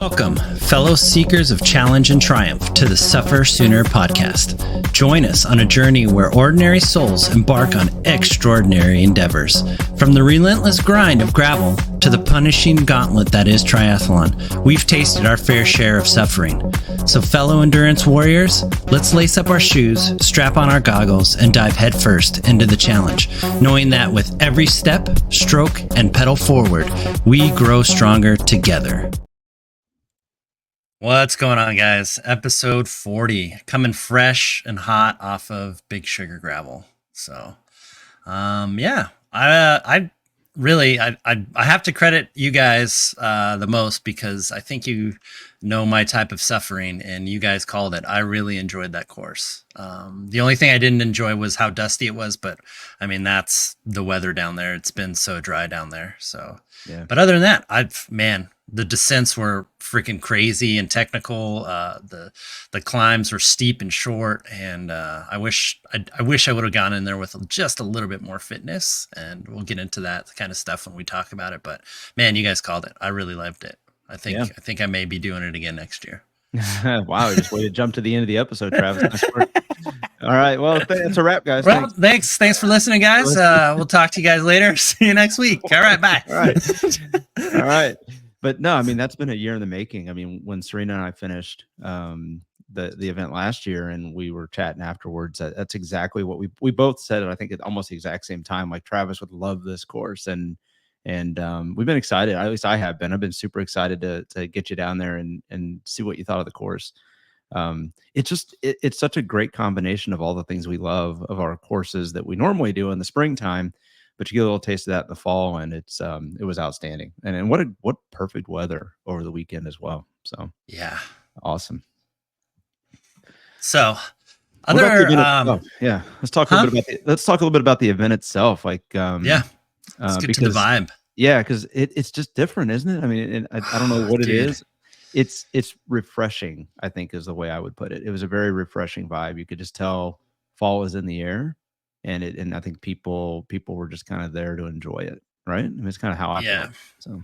Welcome, fellow seekers of challenge and triumph, to the SufferSooner podcast. Join us on a journey where ordinary souls embark on extraordinary endeavors. From the relentless grind of gravel to the punishing gauntlet that is triathlon, we've tasted our fair share of suffering. So, fellow endurance warriors, let's lace up our shoes, strap on our goggles, and dive headfirst into the challenge, knowing that with every step, stroke, and pedal forward, we grow stronger together. What's going on, guys? Episode 40, coming fresh and hot off of Big Sugar Gravel. So, I have to credit you guys the most, because I think you know my type of suffering, and you guys called it. I really enjoyed that course. The only thing I didn't enjoy was how dusty it was, but I mean, that's the weather down there. It's been so dry down there. So, yeah. But other than that, the descents were freaking crazy and technical. The climbs were steep and short, and I wish I would have gone in there with just a little bit more fitness. And we'll get into that kind of stuff when we talk about it. But man, you guys called it. I really loved it. I think I may be doing it again next year. Wow, just way to jump to the end of the episode, Travis. Nice work. All right, well, that's a wrap, guys. Well, thanks for listening, guys. We'll talk to you guys later. See you next week. All right, bye. All right. But no, I mean, that's been a year in the making. I mean, when Serena and I finished the event last year, and we were chatting afterwards, that's exactly what we both said. I think at almost the exact same time. Like, Travis would love this course, and we've been excited. At least I have been. I've been super excited to get you down there and see what you thought of the course. It's such a great combination of all the things we love of our courses that we normally do in the springtime. But you get a little taste of that in the fall, and it was outstanding. And what perfect weather over the weekend as well. So yeah, awesome. So let's talk a little bit about the event itself. Like let's get to the vibe. Yeah, because it's just different, isn't it? I mean, I don't know what it is. It's refreshing, I think, is the way I would put it. It was a very refreshing vibe. You could just tell fall is in the air. And I think people were just kind of there to enjoy it, right? I mean, it's kind of how I feel. So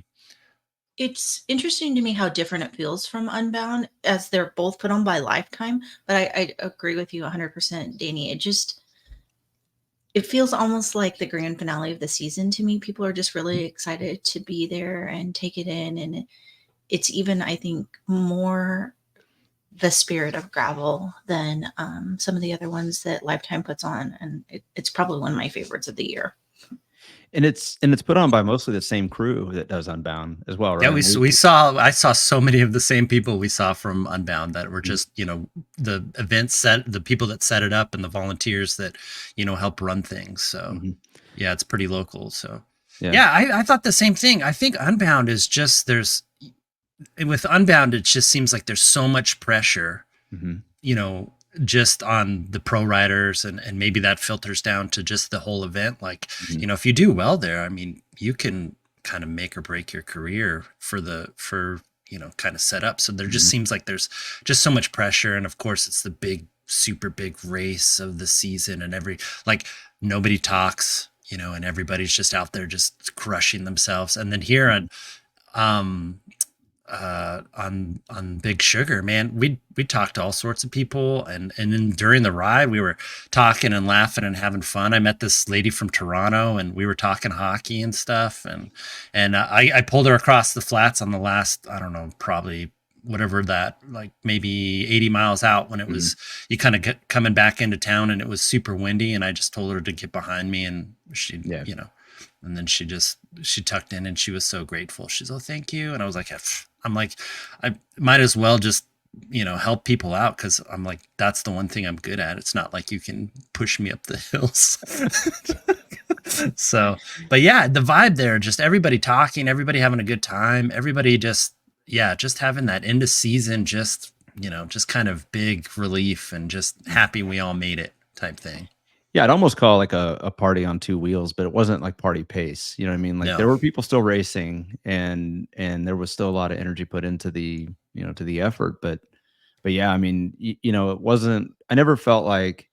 it's interesting to me how different it feels from Unbound, as they're both put on by Lifetime. But I agree with you 100%, Danny. It feels almost like the grand finale of the season to me. People are just really excited to be there and take it in, and it's even, I think, more the spirit of gravel than some of the other ones that Lifetime puts on, and it's probably one of my favorites of the year. And it's put on by mostly the same crew that does Unbound as well, right? Yeah, I saw so many of the same people we saw from Unbound that were just, the the people that set it up and the volunteers that, help run things. So yeah, it's pretty local. So I thought the same thing. I think Unbound is just, with Unbound, it just seems like there's so much pressure, just on the pro riders, and maybe that filters down to just the whole event. Like, if you do well there, I mean, you can kind of make or break your career for kind of set up. So there just seems like there's just so much pressure. And of course, it's the super big race of the season, and nobody talks, and everybody's just out there just crushing themselves. And then here on Big Sugar, man, we talked to all sorts of people, and then during the ride we were talking and laughing and having fun. I met this lady from Toronto, and we were talking hockey and stuff, and I pulled her across the flats on the last, I don't know, probably whatever that, like maybe 80 miles out, when it was you kind of coming back into town, and it was super windy, and I just told her to get behind me, and she and then she tucked in, and she was so grateful. She's, "Oh, thank you." And I was like, I'm like, I might as well just, help people out, because I'm like, that's the one thing I'm good at. It's not like you can push me up the hills. So, but yeah, the vibe there, just everybody talking, everybody having a good time, everybody just having that end of season, just kind of big relief, and just happy we all made it type thing. Yeah, I'd almost call it like a party on two wheels, but it wasn't like party pace. You know what I mean? Like, there were people still racing, and there was still a lot of energy put into the, to the effort. But yeah, I mean, it wasn't, I never felt like,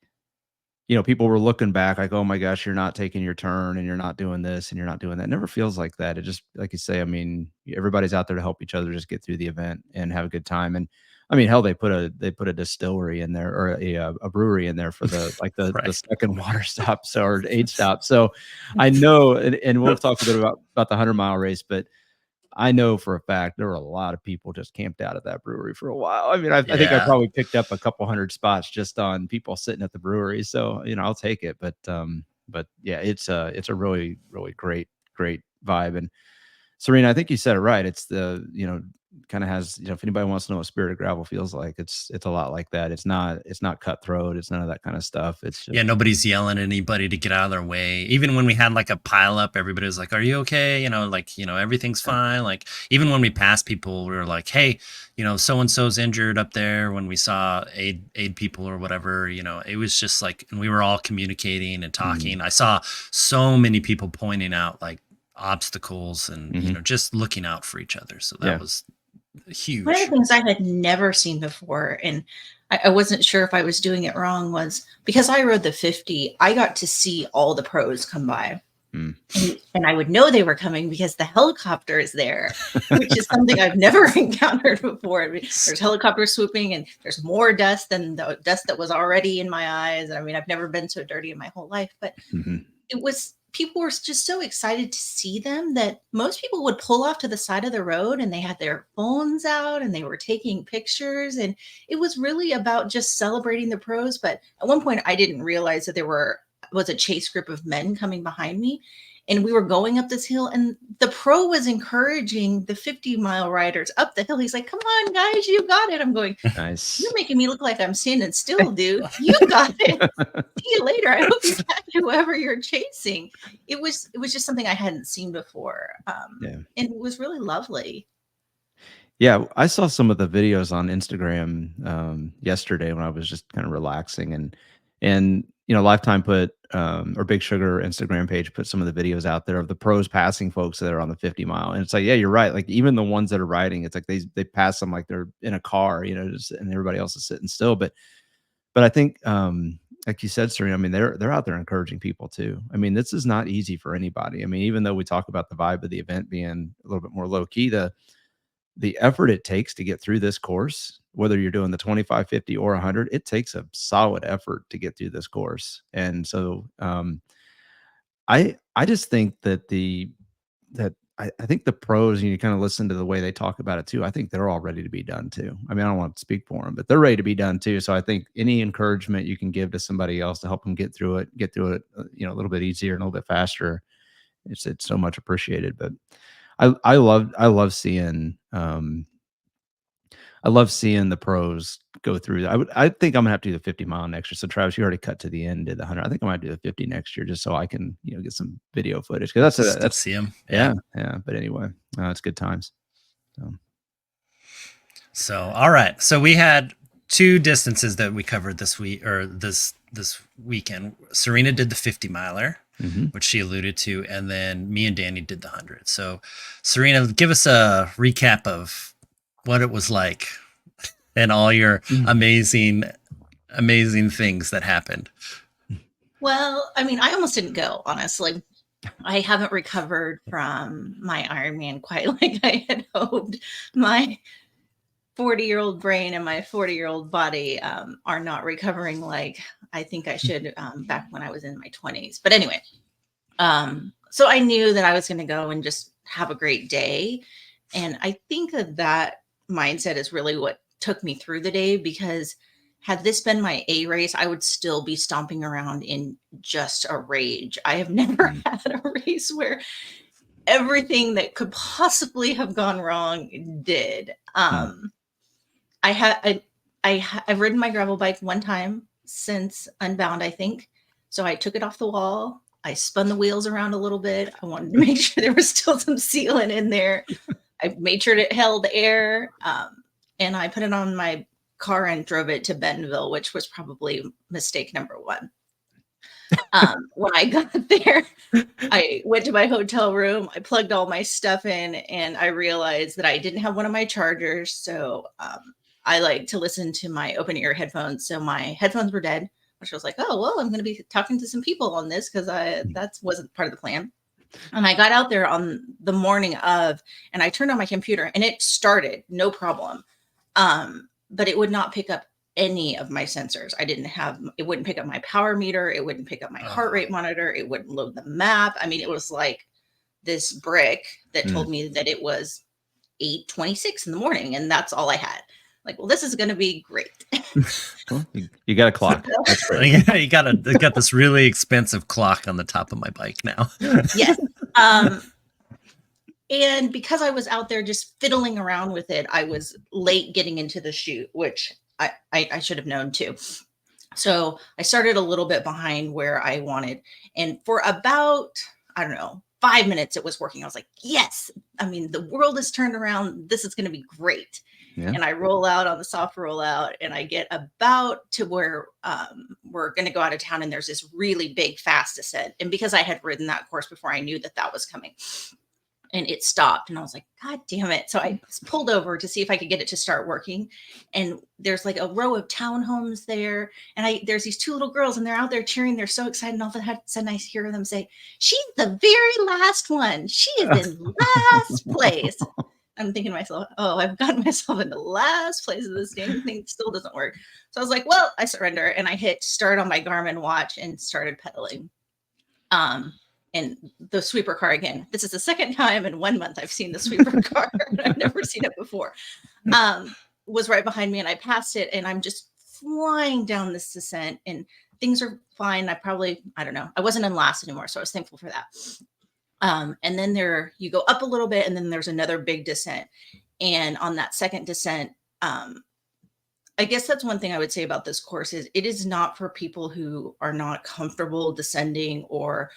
people were looking back like, oh my gosh, you're not taking your turn and you're not doing this and you're not doing that. It never feels like that. It just, like you say, I mean, everybody's out there to help each other just get through the event and have a good time. And I mean, hell, they put a distillery in there, or a brewery in there for the Right. second water stop, so, or aid stop. So I know, and we'll talk a bit about the 100-mile race, but I know for a fact there were a lot of people just camped out at that brewery for a while. I mean, I think I Yeah. probably picked up a couple hundred spots just on people sitting at the brewery. So, I'll take it. But yeah, it's a really, really great vibe. And Serena, I think you said it right. It's kind of has, if anybody wants to know what Spirit of Gravel feels like, it's a lot like that. It's not cutthroat. It's none of that kind of stuff. It's just, Yeah, nobody's yelling at anybody to get out of their way. Even when we had like a pile up, everybody was like, "Are you okay?" Everything's fine. Like even when we passed people, we were like, "Hey, so and so's injured up there." When we saw aid people or whatever, it was just like, and we were all communicating and talking. I saw so many people pointing out like obstacles and just looking out for each other. So that was huge. One of the things I had never seen before, and I wasn't sure if I was doing it wrong, was because I rode the 50, I got to see all the pros come by. And I would know they were coming because the helicopter is there, which is something I've never encountered before. There's helicopters swooping and there's more dust than the dust that was already in my eyes. I mean, I've never been so dirty in my whole life, but people were just so excited to see them that most people would pull off to the side of the road and they had their phones out and they were taking pictures. And it was really about just celebrating the pros. But at one point I didn't realize that was a chase group of men coming behind me. And we were going up this hill and the pro was encouraging the 50-mile riders up the hill. He's like, "Come on, guys, you got it." I'm going, nice. "You're making me look like I'm standing still, dude. You got it. See you later. I hope you catch whoever you're chasing." It was just something I hadn't seen before. And it was really lovely. Yeah, I saw some of the videos on Instagram yesterday when I was just kind of relaxing, and Lifetime put or Big Sugar Instagram page put some of the videos out there of the pros passing folks that are on the 50-mile, and it's like, yeah, you're right. Like even the ones that are riding, it's like they pass them like they're in a car, and everybody else is sitting still. But I think, like you said, Serena, I mean, they're out there encouraging people too. I mean, this is not easy for anybody. I mean, even though we talk about the vibe of the event being a little bit more low key, the effort it takes to get through this course, whether you're doing the 25, 50 or 100, it takes a solid effort to get through this course. And so, I just think I think the pros, and you kind of listen to the way they talk about it too. I think they're all ready to be done too. I mean, I don't want to speak for them, but they're ready to be done too. So I think any encouragement you can give to somebody else to help them get through it, a little bit easier and a little bit faster, it's so much appreciated. But I love seeing the pros go through. I think I'm gonna have to do the 50-mile next year. So Travis, you already cut to the end, did the 100. I think I might do the 50 next year just so I can, get some video footage, because that's see them. yeah. But anyway, it's good times. So all right. So we had two distances that we covered this week, or this weekend. Serena did the 50-miler, which she alluded to, and then me and Danny did the 100. So Serena, give us a recap of what it was like and all your amazing things that happened. Well, I mean, I almost didn't go, honestly. I haven't recovered from my Ironman quite like I had hoped. My 40-year-old brain and my 40-year-old body are not recovering like I think I should back when I was in my 20s. But anyway, so I knew that I was going to go and just have a great day. And I think that mindset is really what took me through the day, because had this been my A race, I would still be stomping around in just a rage. I have never had a race where everything that could possibly have gone wrong did. I've ridden my gravel bike one time since Unbound, I think. So I took it off the wall. I spun the wheels around a little bit. I wanted to make sure there was still some sealant in there. I made sure it held air. And I put it on my car and drove it to Bentonville, which was probably mistake number one. When I got there, I went to my hotel room. I plugged all my stuff in, and I realized that I didn't have one of my chargers. So I like to listen to my open ear headphones. So my headphones were dead. which was like, oh, well, I'm going to be talking to some people on this because that wasn't part of the plan. And I got out there on the morning of, and I turned on my computer and it started, no problem. But it would not pick up any of my sensors. It wouldn't pick up my power meter. It wouldn't pick up my heart rate monitor. It wouldn't load the map. I mean, it was like this brick that told me that it was 8:26 in the morning. And that's all I had. Like, well, this is going to be great. Well, you got a clock. That's great. Yeah, you got this really expensive clock on the top of my bike now. Yes. And because I was out there just fiddling around with it, I was late getting into the shoot, which I should have known too. So I started a little bit behind where I wanted. And for about, I don't know, 5 minutes, it was working. I was like, yes, I mean, the world has turned around. This is going to be great. Yeah. And I roll out on the soft rollout and I get about to where we're going to go out of town. And there's this really big fast descent. And because I had ridden that course before, I knew that was coming. And it stopped. And I was like, God damn it. So I pulled over to see if I could get it to start working. And there's like a row of townhomes there. And there's these two little girls and they're out there cheering. They're so excited. And all of a sudden I hear them say, she's the very last one. She is in last place. I'm thinking to myself, oh, I've gotten myself into last place of this damn thing. Still doesn't work. So I was like, well, I surrender. And I hit start on my Garmin watch and started pedaling. And the sweeper car again. This is the second time in 1 month I've seen the sweeper car. I've never seen it before. Was right behind me and I passed it and I'm just flying down this descent and things are fine. I don't know. I wasn't in last anymore. So I was thankful for that. And then you go up a little bit and then there's another big descent. And on that second descent, I guess that's one thing I would say about this course is it is not for people who are not comfortable descending or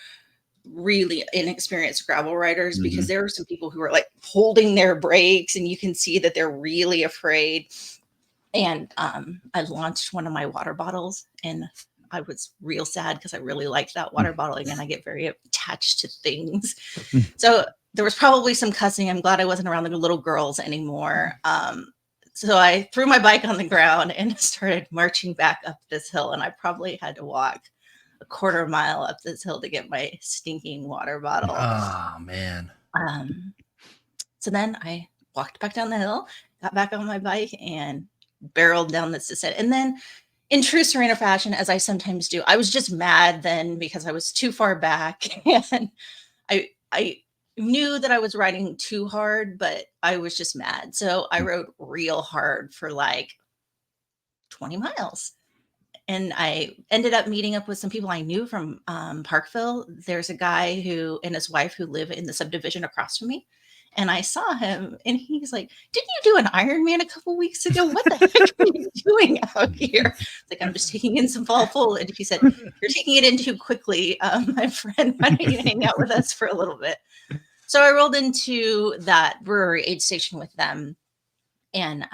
really inexperienced gravel riders, because there are some people who are like holding their brakes and you can see that they're really afraid. And I launched one of my water bottles and I was real sad because I really liked that water bottle. Again, I get very attached to things. So there was probably some cussing. I'm glad I wasn't around the little girls anymore. So I threw my bike on the ground and started marching back up this hill. And I probably had to walk a quarter mile up this hill to get my stinking water bottle. Oh, man. So then I walked back down the hill, got back on my bike and barreled down this descent. And then in true Serena fashion, as I sometimes do, I was just mad then because I was too far back and I knew that I was riding too hard, but I was just mad. So I rode real hard for like 20 miles. And I ended up meeting up with some people I knew from Parkville. There's a guy and his wife who live in the subdivision across from me. And I saw him and he's like, didn't you do an Ironman a couple weeks ago? What the heck are you doing out here? It's like, I'm just taking in some fall foliage. He said, you're taking it in too quickly, my friend. Why don't you hang out with us for a little bit? So I rolled into that brewery aid station with them. And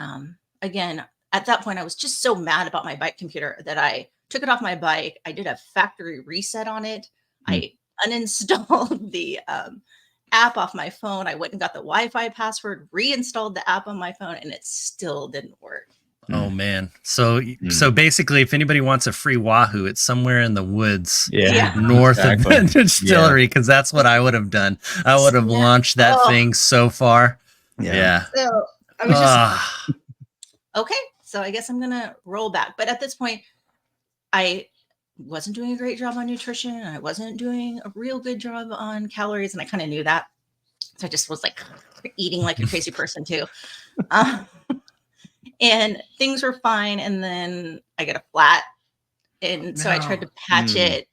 again, at that point, I was just so mad about my bike computer that I took it off my bike. I did a factory reset on it. I uninstalled the app off my phone. I went and got the Wi-Fi password, reinstalled the app on my phone, and it still didn't work. Oh man. So basically if anybody wants a free Wahoo, it's somewhere in the woods north of the distillery, because that's what I would have done. I would have launched that thing so far. Yeah. So I was just okay. So I guess I'm gonna roll back. But at this point, I wasn't doing a great job on nutrition. I wasn't doing a real good job on calories, and I kind of knew that. So I just was like eating like a crazy person too. And things were fine. And then I get a flat. And so I tried to patch it.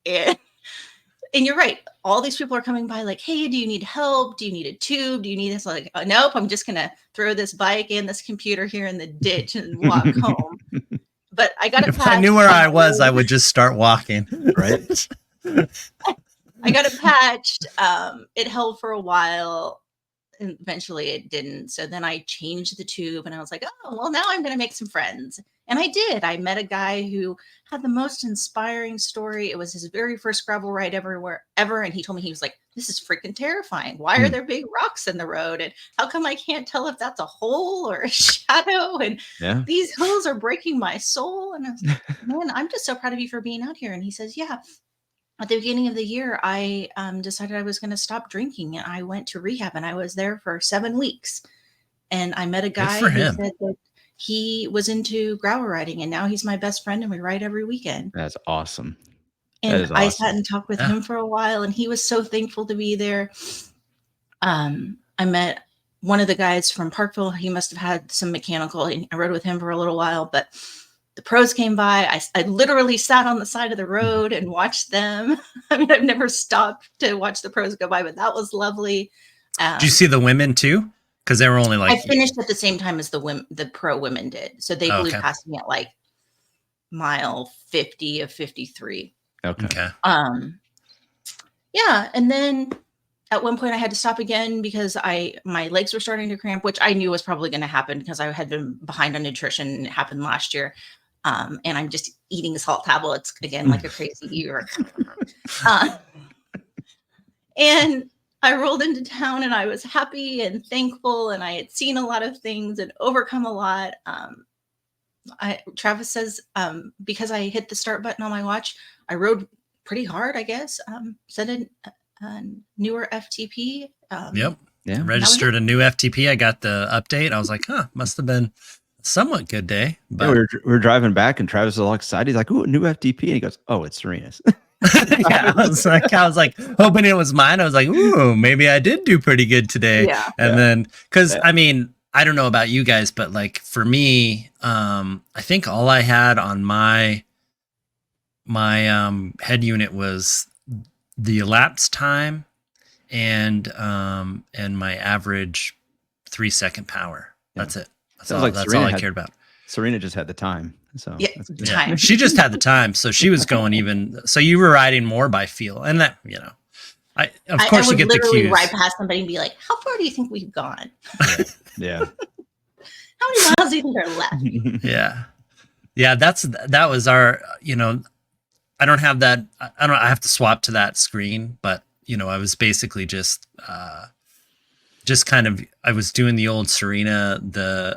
And you're right. All these people are coming by like, hey, do you need help? Do you need a tube? Do you need this? Like, oh, nope, I'm just going to throw this bike and this computer here in the ditch and walk home. But I got it patched. If I knew where I was, I would just start walking. Right. I got it patched. It held for a while. eventually it didn't. So then I changed the tube and I was like, oh, well, now I'm going to make some friends. And I did. I met a guy who had the most inspiring story. It was his very first gravel ride ever. And he told me, he was like, this is freaking terrifying. Why are there big rocks in the road? And how come I can't tell if that's a hole or a shadow? And these hills are breaking my soul. And I was like, man, I'm just so proud of you for being out here. And he says, yeah, at the beginning of the year, I decided I was going to stop drinking, and I went to rehab, and I was there for 7 weeks. And I met a guy who said that he was into gravel riding, and now he's my best friend, and we ride every weekend. That's awesome. And I sat and talked with him for a while, and he was so thankful to be there. I met one of the guys from Parkville. He must have had some mechanical, and I rode with him for a little while, but the pros came by. I literally sat on the side of the road and watched them. I mean, I've never stopped to watch the pros go by, but that was lovely. Did you see the women too? Because they were only like, I finished at the same time as the pro women did. So they blew past me at like mile 50 of 53. Okay. Yeah. And then at one point I had to stop again because my legs were starting to cramp, which I knew was probably going to happen because I had been behind on nutrition. It happened last year. And I'm just eating salt tablets again, like a crazy eater. And I rolled into town and I was happy and thankful, and I had seen a lot of things and overcome a lot. Travis says, because I hit the start button on my watch, I rode pretty hard, I guess. Set a newer FTP. Yep. Yeah. Registered a new FTP. I got the update. I was like, must have been a somewhat good day. But we were driving back and Travis was all excited. He's like, "Ooh, new FTP." And he goes, "Oh, it's Serena's." Yeah, I was like hoping it was mine. I was like, "Ooh, maybe I did do pretty good today." Yeah. And then, because I mean, I don't know about you guys, but like for me, I think all I had on my head unit was the elapsed time and my average 3-second power. That's it. That's all I cared about. Serena just had the time. So time. She just had the time. So she was going even. So you were riding more by feel, and that, you know, I would get the cues. Ride past somebody and be like, "How far do you think we've gone?" Yeah. How many miles do you think are left? Yeah. That was our. You know, I don't have that. I have to swap to that screen, but you know, I was basically just kind of, I was doing the old Serena,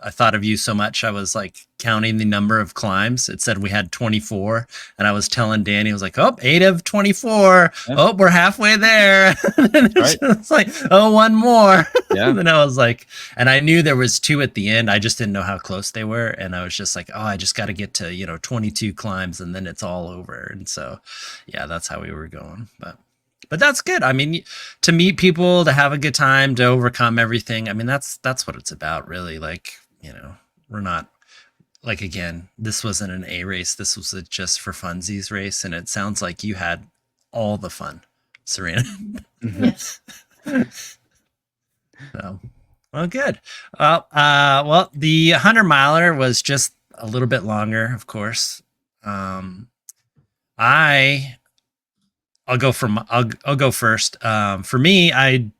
I thought of you so much. I was like counting the number of climbs. It said we had 24. And I was telling Danny, I was like, 8 of 24. Yeah. Oh, we're halfway there. And it's like, one more. Yeah. And then I was like, and I knew there was 2 at the end. I just didn't know how close they were. And I was just like, I just got to get to, 22 climbs and then it's all over. And so, yeah, that's how we were going. But that's good. I mean, to meet people, to have a good time, to overcome everything. I mean, that's what it's about, really. Like, we're not, like, again, this wasn't an A race. This was a just for funsies race. And it sounds like you had all the fun, Serena. Yes. So, well, good. Well, the 100-miler was just a little bit longer, of course. I'll go first. For me, I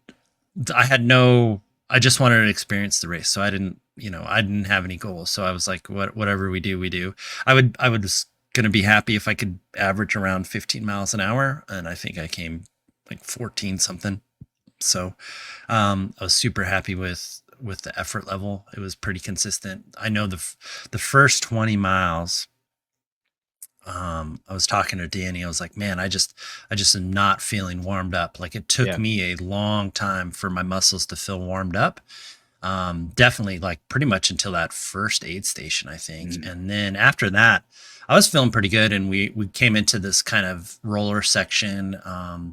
just wanted to experience the race. So I didn't have any goals. So I was like, whatever we do. I was going to be happy if I could average around 15 miles an hour. And I think I came like 14 something. So, I was super happy with the effort level. It was pretty consistent. I know the first 20 miles, I was talking to Danny. I was like, man, I just am not feeling warmed up. Like, it took me a long time for my muscles to feel warmed up. Definitely like pretty much until that first aid station, I think. And then after that, I was feeling pretty good. And we came into this kind of roller section,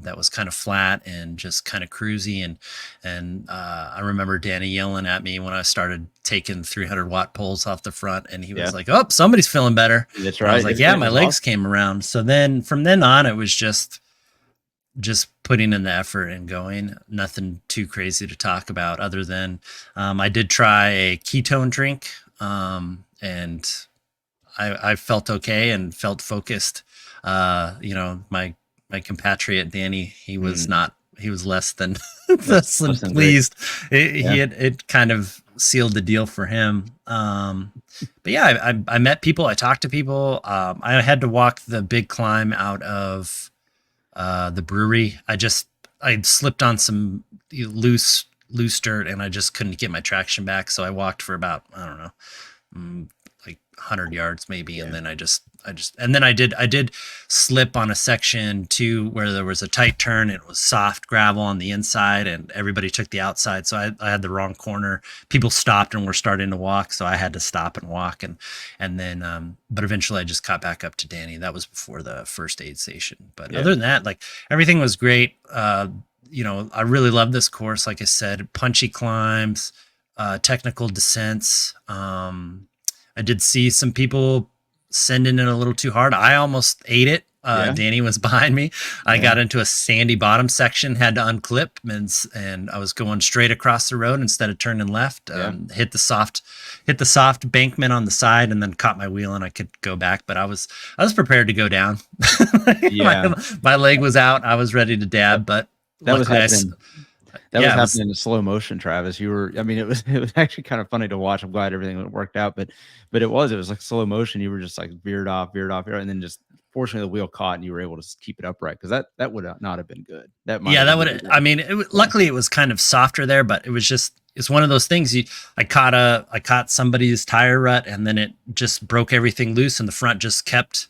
that was kind of flat and just kind of cruisy. And I remember Danny yelling at me when I started taking 300-watt poles off the front, and he was like, "Oh, somebody's feeling better." That's right. I was like, "Yeah, my legs came around." So then from then on, it was just putting in the effort and going. Nothing too crazy to talk about, other than I did try a ketone drink, and I felt okay and felt focused. My compatriot Danny, he was not he was less than Less than than great. pleased. It kind of sealed the deal for him. But yeah, I met people, I talked to people. I had to walk the big climb out of the brewery. I slipped on some loose dirt, and I just couldn't get my traction back. So I walked for about, I don't know, like 100 yards maybe, and then I did slip on a section too where there was a tight turn. It was soft gravel on the inside, and everybody took the outside, so I had the wrong corner. People stopped and were starting to walk, so I had to stop and walk, and then but eventually I just caught back up to Danny. That was before the first aid station. But other than that, like, everything was great. I really love this course. Like I said, punchy climbs, technical descents. I did see some people sending it a little too hard. I almost ate it. Danny was behind me. I got into a sandy bottom section, had to unclip, and I was going straight across the road instead of turning left. Hit the soft bankment on the side, and then caught my wheel, and I could go back. But I was prepared to go down. My leg was out. I was ready to dab, but that was happening. That was happening in slow motion, Travis. It was actually kind of funny to watch. I'm glad everything worked out, but it was like slow motion. You were just like veered off, and then just fortunately the wheel caught, and you were able to keep it upright, because that would not have been good. Luckily it was kind of softer there, but it's one of those things. I caught somebody's tire rut, and then it just broke everything loose, and the front just kept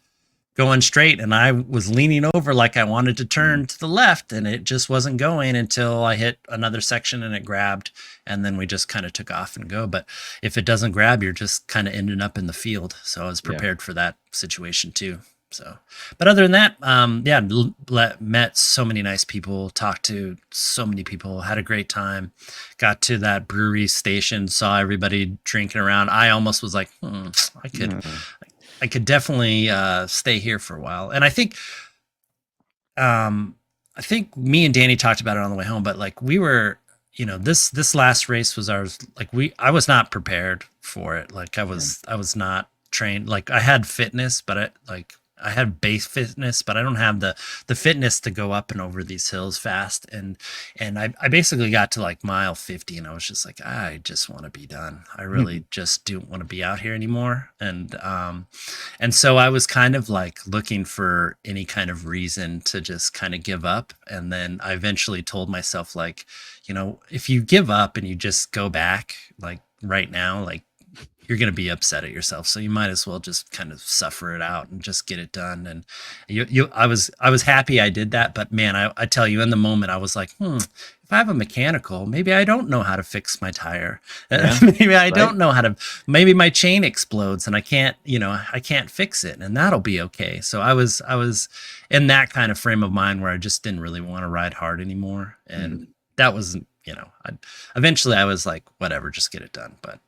going straight, and I was leaning over like I wanted to turn to the left, and it just wasn't going until I hit another section and it grabbed, and then we just kind of took off and go. But if it doesn't grab, you're just kind of ending up in the field. So I was prepared for that situation too. So, but other than that, met so many nice people, talked to so many people, had a great time, got to that brewery station, saw everybody drinking around. I almost was like, I could definitely stay here for a while. And I think me and Danny talked about it on the way home, but like, we were, this last race was ours. Like, I was not prepared for it. Like, I was not trained. Like, I had fitness, but I had base fitness, but I don't have the fitness to go up and over these hills fast. And I basically got to like mile 50, and I was just like, I just want to be done. I really just don't want to be out here anymore. And so I was kind of like looking for any kind of reason to just kind of give up. And then I eventually told myself, like, if you give up and you just go back, like right now, like, you're going to be upset at yourself. So you might as well just kind of suffer it out and just get it done. And I was happy I did that, but man, I tell you, in the moment I was like, if I have a mechanical, maybe I don't know how to fix my tire. Maybe I don't know how to, maybe my chain explodes and I can't fix it, and that'll be okay. So I was in that kind of frame of mind where I just didn't really want to ride hard anymore. And that wasn't, eventually I was like, whatever, just get it done. But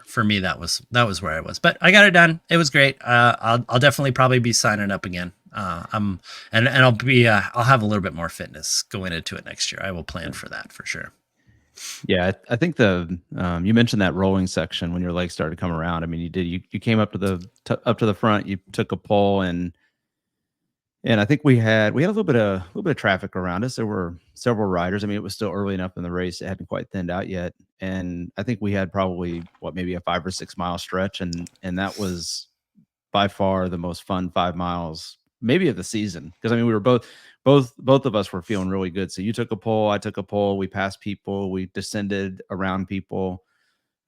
for me, that was where I was, but I got it done. It was great. I'll definitely probably be signing up again. And I'll have a little bit more fitness going into it next year. I will plan for that for sure. Yeah. I think you mentioned that rolling section when your legs started to come around. I mean, you came up to the front, you took a pull, and I think we had a little bit of traffic around us. There were several riders. I mean, it was still early enough in the race; it hadn't quite thinned out yet. And I think we had probably maybe a 5 or 6 mile stretch, and that was by far the most fun 5 miles maybe of the season. Because I mean, we were both of us were feeling really good. So you took a pull, I took a pull. We passed people, we descended around people.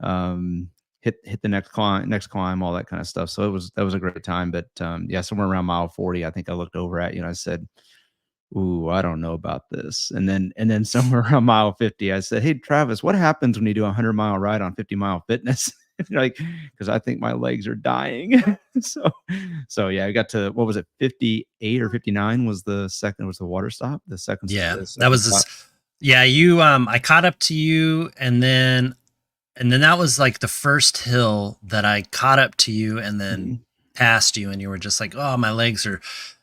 Hit the next climb, all that kind of stuff. So that was a great time. But somewhere around mile 40, I think I looked over at you and I said, "Ooh, I don't know about this." And then somewhere around mile 50, I said, "Hey, Travis, what happens when you do a 100-mile ride on 50-mile fitness?" Like, because I think my legs are dying. so yeah, I got to, what was it, 58 or 59 was the water stop. The second. Yeah, that was I caught up to you, and then that was like the first hill that I caught up to you and then passed you, and you were just like, "Oh, my legs are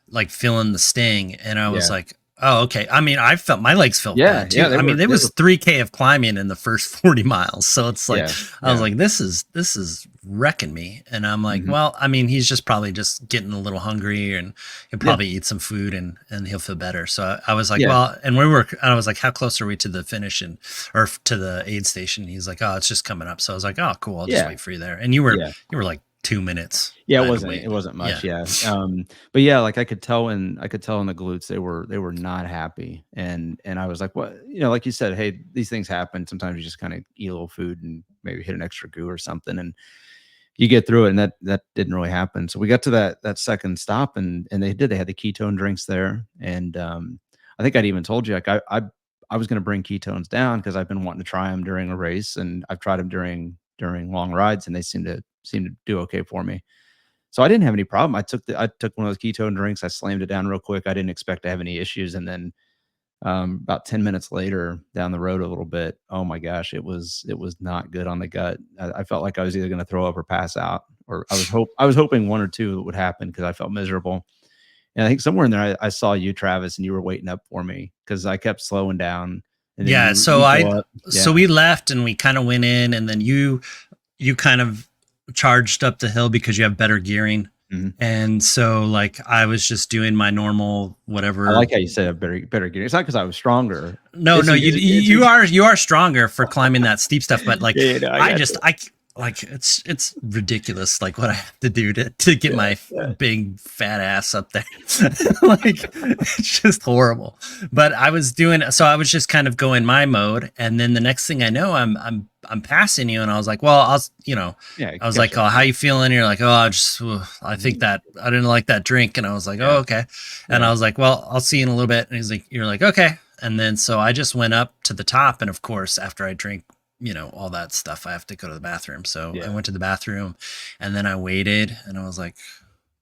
like feeling the sting." And I was like, Oh, okay. I mean, I felt my legs felt Yeah, bad yeah, too. I mean, it they was were 3K of climbing in the first 40 miles. So it's like, yeah, I was yeah. like, this is wrecking me. And I'm like, Mhm. well, I mean, he's just probably just getting a little hungry and he'll Yeah, probably eat some food and he'll feel better. So I was like, yeah, well, and I was like, how close are we to the finish or to the aid station? He's like, oh, it's just coming up. So I was like, oh, cool. I'll just yeah, wait for you there. And yeah. you were like 2 minutes. Yeah, I had to wait. it wasn't Yeah. much, yeah. But yeah, like I could tell in the glutes they were not happy. And I was like, "What?" You know, like you said, "Hey, these things happen. Sometimes you just kind of eat a little food and maybe hit an extra goo or something and you get through it." And that didn't really happen. So we got to that second stop and they had the ketone drinks there. And I think I'd even told you like I was going to bring ketones down because I've been wanting to try them during a race and I've tried them during long rides and they seem to do okay for me. So I didn't have any problem. I took one of those ketone drinks. I slammed it down real quick. I didn't expect to have any issues. And then about 10 minutes later, down the road a little bit, oh my gosh, it was not good on the gut. I felt like I was either going to throw up or pass out, or I was hoping one or two would happen because I felt miserable. And I think somewhere in there, I saw you, Travis, and you were waiting up for me because I kept slowing down, and then Yeah. So you go up, so yeah, we left and we kind of went in and then you kind of charged up the hill because you have better gearing. mhm. And so like I was just doing my normal I whatever. like how you said better gear. It's not because I was stronger. No, no, It's you are stronger for climbing that steep stuff, but like yeah, no, I I got just you. I like it's ridiculous like what I have to do to get Yeah, my yeah. big fat ass up there. Like it's just horrible. But I was doing so I was just kind of going my mode and then the next thing I know I'm passing you and I was like, well, Yeah, I was catch like, up. "Oh, how you feeling?" And you're like, "Oh, I think Mhm. that I didn't like that drink." And I was like, "Oh, Yeah, okay." And yeah. I was like, "Well, I'll see you in a little bit." And he's like, "You're like, okay." And then so I just went up to the top, and of course, after I drink, all that stuff, I have to go to the bathroom. So I Yeah. went to the bathroom, and then I waited, and I was like,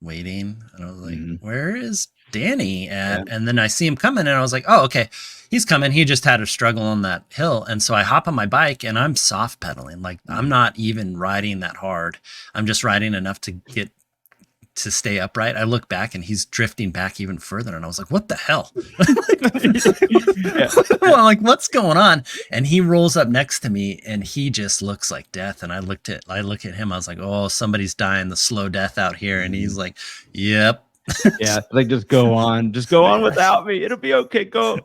waiting, and I was like, Mhm. "Where is Danny Yeah. at?" And then I see him coming, and I was like, "Oh, okay." He's coming. He just had a struggle on that hill. And so I hop on my bike and I'm soft pedaling. Like I'm Mhm. not even riding that hard. I'm just riding enough to get to stay upright. I look back and he's drifting back even further. And I was like, what the hell? Yeah, yeah. Well, like, what's going on? And he rolls up next to me and he just looks like death. And I look at him, I was like, oh, somebody's dying the slow death out here. And he's Mhm. like, yep. Yeah, like, just go on without me, it'll be okay, go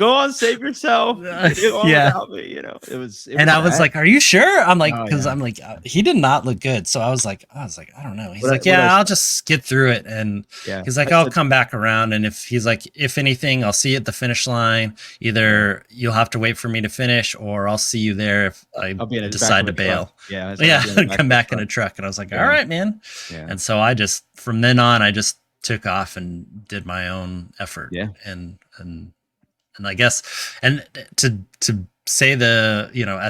on, save yourself, go on Yeah. without me, it And was I was bad. like, "Are you sure?" I'm like, Oh, because yeah. I'm like, he did not look good. So I was like, I don't know. He's like, What I "Yeah, I'll saw just get through it." And yeah, he's like, "I'll come back around." And if he's like, if anything, I'll see you at the finish line. yeah, Either you'll have to wait for me to finish, or I'll see you there if I I'll be in the back decide of a to truck. bail. Yeah, I said I'll Yeah, be in the back come of a back in truck. a truck. And I was like, "All Yeah, right, man." yeah, And so I just from then on, I just took off and did my own effort yeah, and I guess and to say at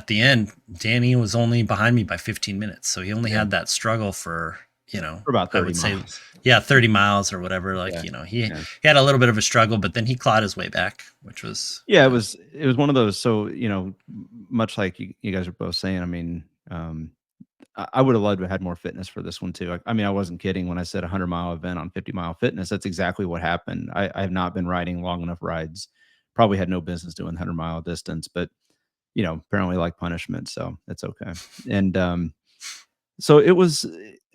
the end Danny was only behind me by 15 minutes, so he only yeah, had that struggle for for about I 30 would say miles. 30 miles or whatever, like Yeah, yeah. he had a little bit of a struggle, but then he clawed his way back, which was Yeah, it was one of those so, much like you guys are both saying, I mean, I would have loved to have had more fitness for this one too. I mean, I wasn't kidding when I said a 100-mile event on 50-mile fitness. That's exactly what happened. I have not been riding long enough rides. Probably had no business doing 100-mile distance, but apparently like punishment, so it's okay. And so it was.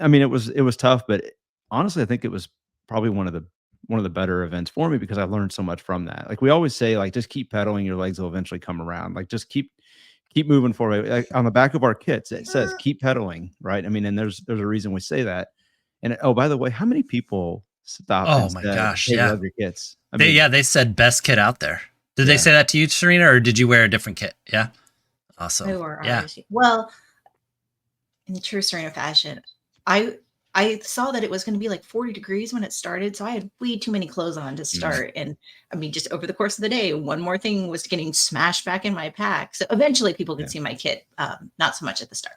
I mean, it was tough, but honestly, I think it was probably one of the better events for me because I learned so much from that. Like we always say, like just keep pedaling, your legs will eventually come around. Like just keep moving forward. Like, on the back of our kits, it says keep pedaling, right? I mean, and there's a reason we say that. And oh, by the way, how many people stopped oh and my said, gosh, "Hey, yeah. love your kits"? I mean, They said best kit out there. Did they yeah, say that to you, Serena, or did you wear a different kit? Yeah. Awesome. I wore Yeah. ours. Well, in true Serena fashion, I I saw that it was going to be like 40 degrees when it started, so I had way too many clothes on to mhm, start. And I mean, just over the course of the day, one more thing was getting smashed back in my pack. So eventually, people yeah, could see my kit, not so much at the start.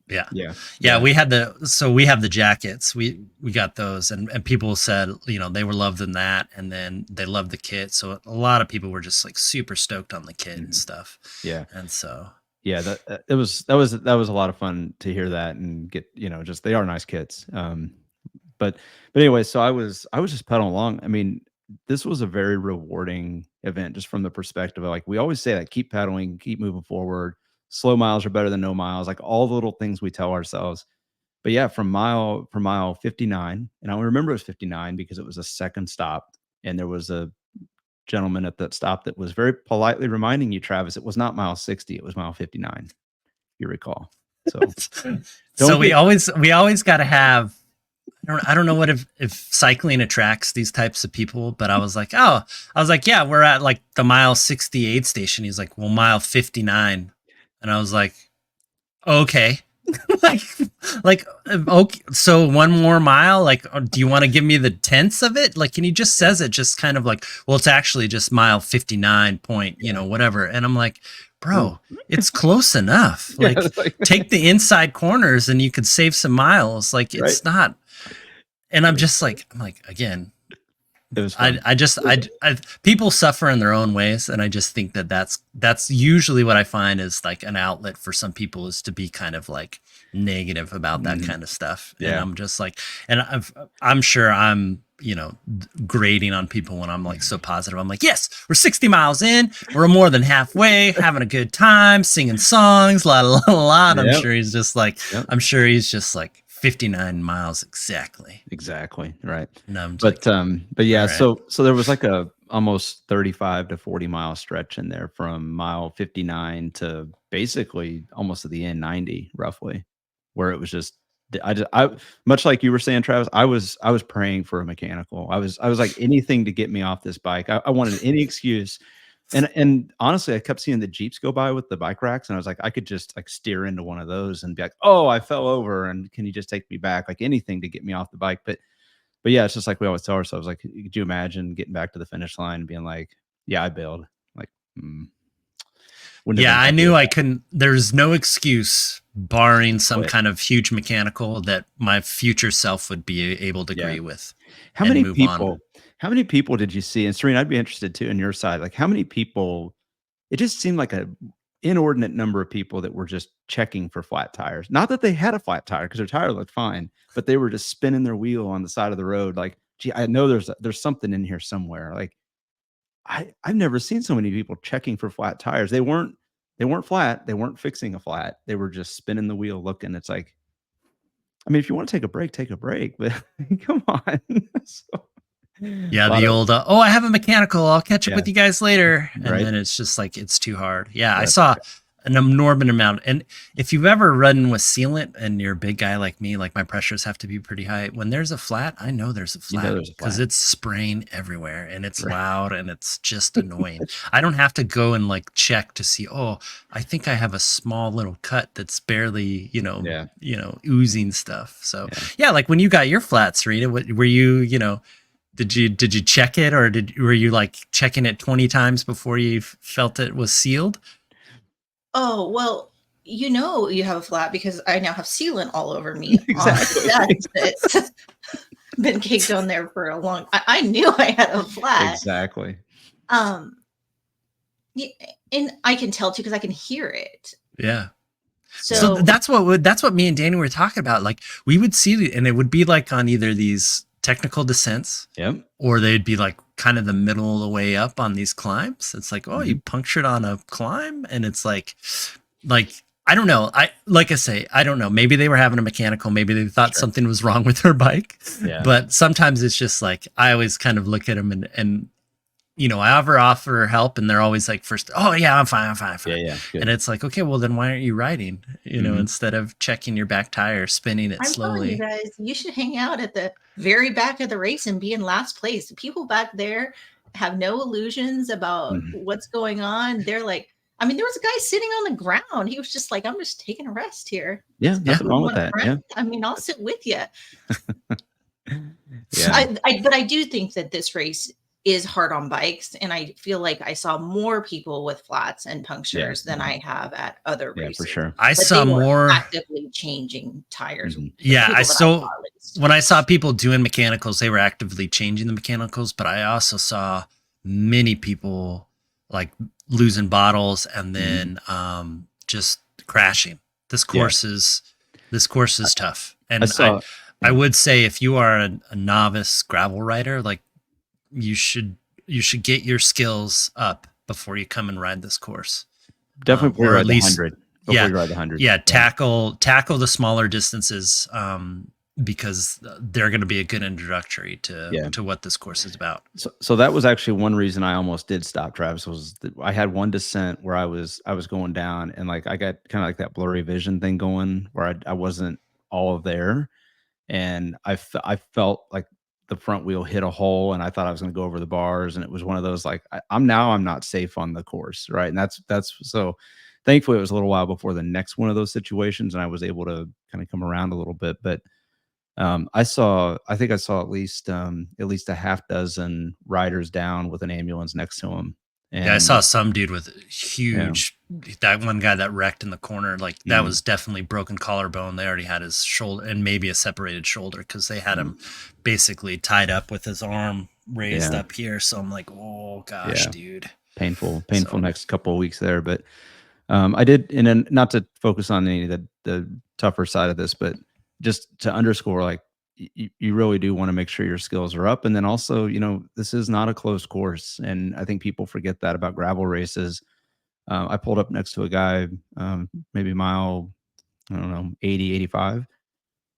Yeah. yeah, Yeah, yeah, we have the jackets. We got those and people said, they were loving that and then they loved the kit. So a lot of people were just like super stoked on the kit and mhm, stuff. yeah. And so Yeah, that was a lot of fun to hear that and get, just they are nice kids. But anyway, so I was just pedaling along. I mean, this was a very rewarding event, just from the perspective of, like, we always say that keep pedaling, keep moving forward. Slow miles are better than no miles, like all the little things we tell ourselves. But yeah, from mile 59, and I remember it was 59 because it was a second stop, and there was a gentleman at that stop that was very politely reminding you, Travis, it was not mile 60, it was mile 59, if you recall. So So we always got to have. I don't know what if cycling attracts these types of people, but I was like, yeah, we're at like the mile 68 station. He's like, well, mile 59, and I was like, okay. like okay, so one more mile, like, do you want to give me the tenths of it? Like, and he just says it just kind of like, well, it's actually just mile 59 point, whatever. And I'm like, bro, it's close enough. Like, take the inside corners and you could save some miles. Like, it's not. And I'm just like, again, it was fun. I people suffer in their own ways, and I just think that's usually what I find is like an outlet for some people, is to be kind of like negative about that kind of stuff. And I'm just like, and I'm sure I'm grading on people when I'm like so positive. I'm like, yes, we're 60 miles in, we're more than halfway, having a good time, singing songs, la. I'm sure he's just like, 59 miles exactly. Right. No, but yeah, right. So there was like a almost 35 to 40 mile stretch in there from mile 59 to basically almost to the end, 90 roughly, where it was just I much like you were saying, Travis, I was praying for a mechanical. I was like, anything to get me off this bike. I wanted any excuse. And honestly, I kept seeing the Jeeps go by with the bike racks, and I was like, I could just like steer into one of those and be like, oh, I fell over, and can you just take me back? Like, anything to get me off the bike. But yeah, it's just like we always tell ourselves, like, could you imagine getting back to the finish line and being like, yeah, I bailed. Like, yeah, I knew I couldn't. There's no excuse, barring some kind of huge mechanical, that my future self would be able to agree with. How many people did you see? And Serena, I'd be interested too, on your side. Like, how many people? It just seemed like a inordinate number of people that were just checking for flat tires. Not that they had a flat tire, because their tire looked fine, but they were just spinning their wheel on the side of the road. Like, gee, I know there's something in here somewhere. Like, I've never seen so many people checking for flat tires. They weren't flat. They weren't fixing a flat. They were just spinning the wheel looking. It's like, I mean, if you want to take a break, take a break. But come on. Yeah, the old, I have a mechanical, I'll catch up with you guys later. And then it's just like, it's too hard. Yeah, I saw an enormous amount. And if you've ever run with sealant and you're a big guy like me, like my pressures have to be pretty high. When there's a flat, I know there's a flat, because it's spraying everywhere, and it's loud, and it's just annoying. I don't have to go and like check to see, I think I have a small little cut that's barely, oozing stuff. So yeah, like when you got your flat, Serena, were you, did you check it, or were you like checking it 20 times before you felt it was sealed? Oh, well, you have a flat because I now have sealant all over me. Exactly. It's been caked on there for a long. I knew I had a flat. Exactly. And I can tell too, because I can hear it. Yeah. So that's what me and Danny were talking about. Like, we would see it, and it would be like on either these technical descents, or they'd be like kind of the middle of the way up on these climbs. It's like, you punctured on a climb, and it's like I don't know. I don't know. Maybe they were having a mechanical. Maybe they thought something was wrong with their bike. Yeah. But sometimes it's just like, I always kind of look at them and I offer help, and they're always like, first, oh yeah, I'm fine. Yeah. Good. And it's like, okay, well then why aren't you riding? Instead of checking your back tire, spinning it slowly. You guys, you should hang out at the very back of the race and be in last place. The people back there have no illusions about what's going on. They're like, I mean, there was a guy sitting on the ground. He was just like, I'm just taking a rest here. Yeah, nothing wrong with that. Yeah. I mean, I'll sit with you. But I do think that this race is hard on bikes, and I feel like I saw more people with flats and punctures than I have at other races. For sure. I saw more actively changing tires. Yeah, when I saw people doing mechanicals, they were actively changing the mechanicals, but I also saw many people like losing bottles and then just crashing. This course is tough. And I would say, if you are a novice gravel rider, like, you should get your skills up before you come and ride this course. Definitely before you Or at ride the least 100. Before yeah, you ride the 100. yeah, tackle the smaller distances, because they're going to be a good introductory to what this course is about. So that was actually one reason I almost did stop, Travis, was that I had one descent where I was going down, and like I got kind of like that blurry vision thing going where I wasn't all of there, and I felt like the front wheel hit a hole, and I thought I was going to go over the bars, and it was one of those like I'm not safe on the course, right? And that's so. Thankfully, it was a little while before the next one of those situations, and I was able to kind of come around a little bit. But I think I saw at least a half dozen riders down with an ambulance next to them, Yeah, I and saw some dude with yeah, huge, that one guy that wrecked in the corner, like that mm, was definitely broken collarbone. They already had his shoulder and maybe a separated shoulder because they had him basically tied up with his arm raised yeah, up here. So I'm like, oh gosh, yeah, dude. painful So next couple of weeks there. But I did, and then not to focus on any of the tougher side of this, but just to underscore, like you really do want to make sure your skills are up, and then also, this is not a close course, and I think people forget that about gravel races. I pulled up next to a guy, maybe mile, I don't know, 80, 85,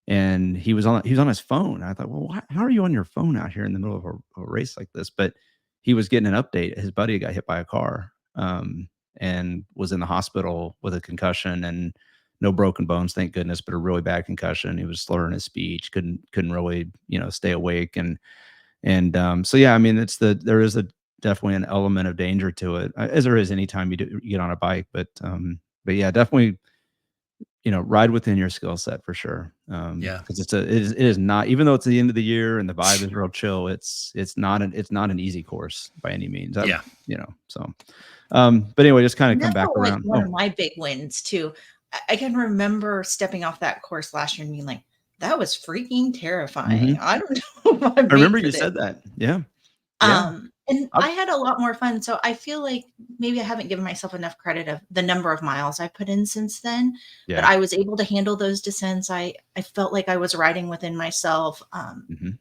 and he was on his phone. I thought, well, how are you on your phone out here in the middle of a race like this? But he was getting an update. His buddy got hit by a car, and was in the hospital with a concussion and no broken bones, thank goodness, but a really bad concussion. He was slurring his speech, couldn't really, stay awake, and so yeah, I mean, there is a definitely an element of danger to it, as there is anytime you get on a bike, but yeah, definitely, ride within your skill set for sure. yeah, Because it is not, even though it's the end of the year and the vibe is real chill, it's not an easy course by any means. yeah, So, but anyway, just kind of And come that's back like around. one Oh, of my big wins too. I can remember stepping off that course last year and being like, that was freaking terrifying. mhm. I don't know if I'm I remember made for you this. said that. Yeah, yeah. And I've I had a lot more fun. So I feel like maybe I haven't given myself enough credit of the number of miles I put in since then, but yeah. I was able to handle those descents. I felt like I was riding within myself. Mhm.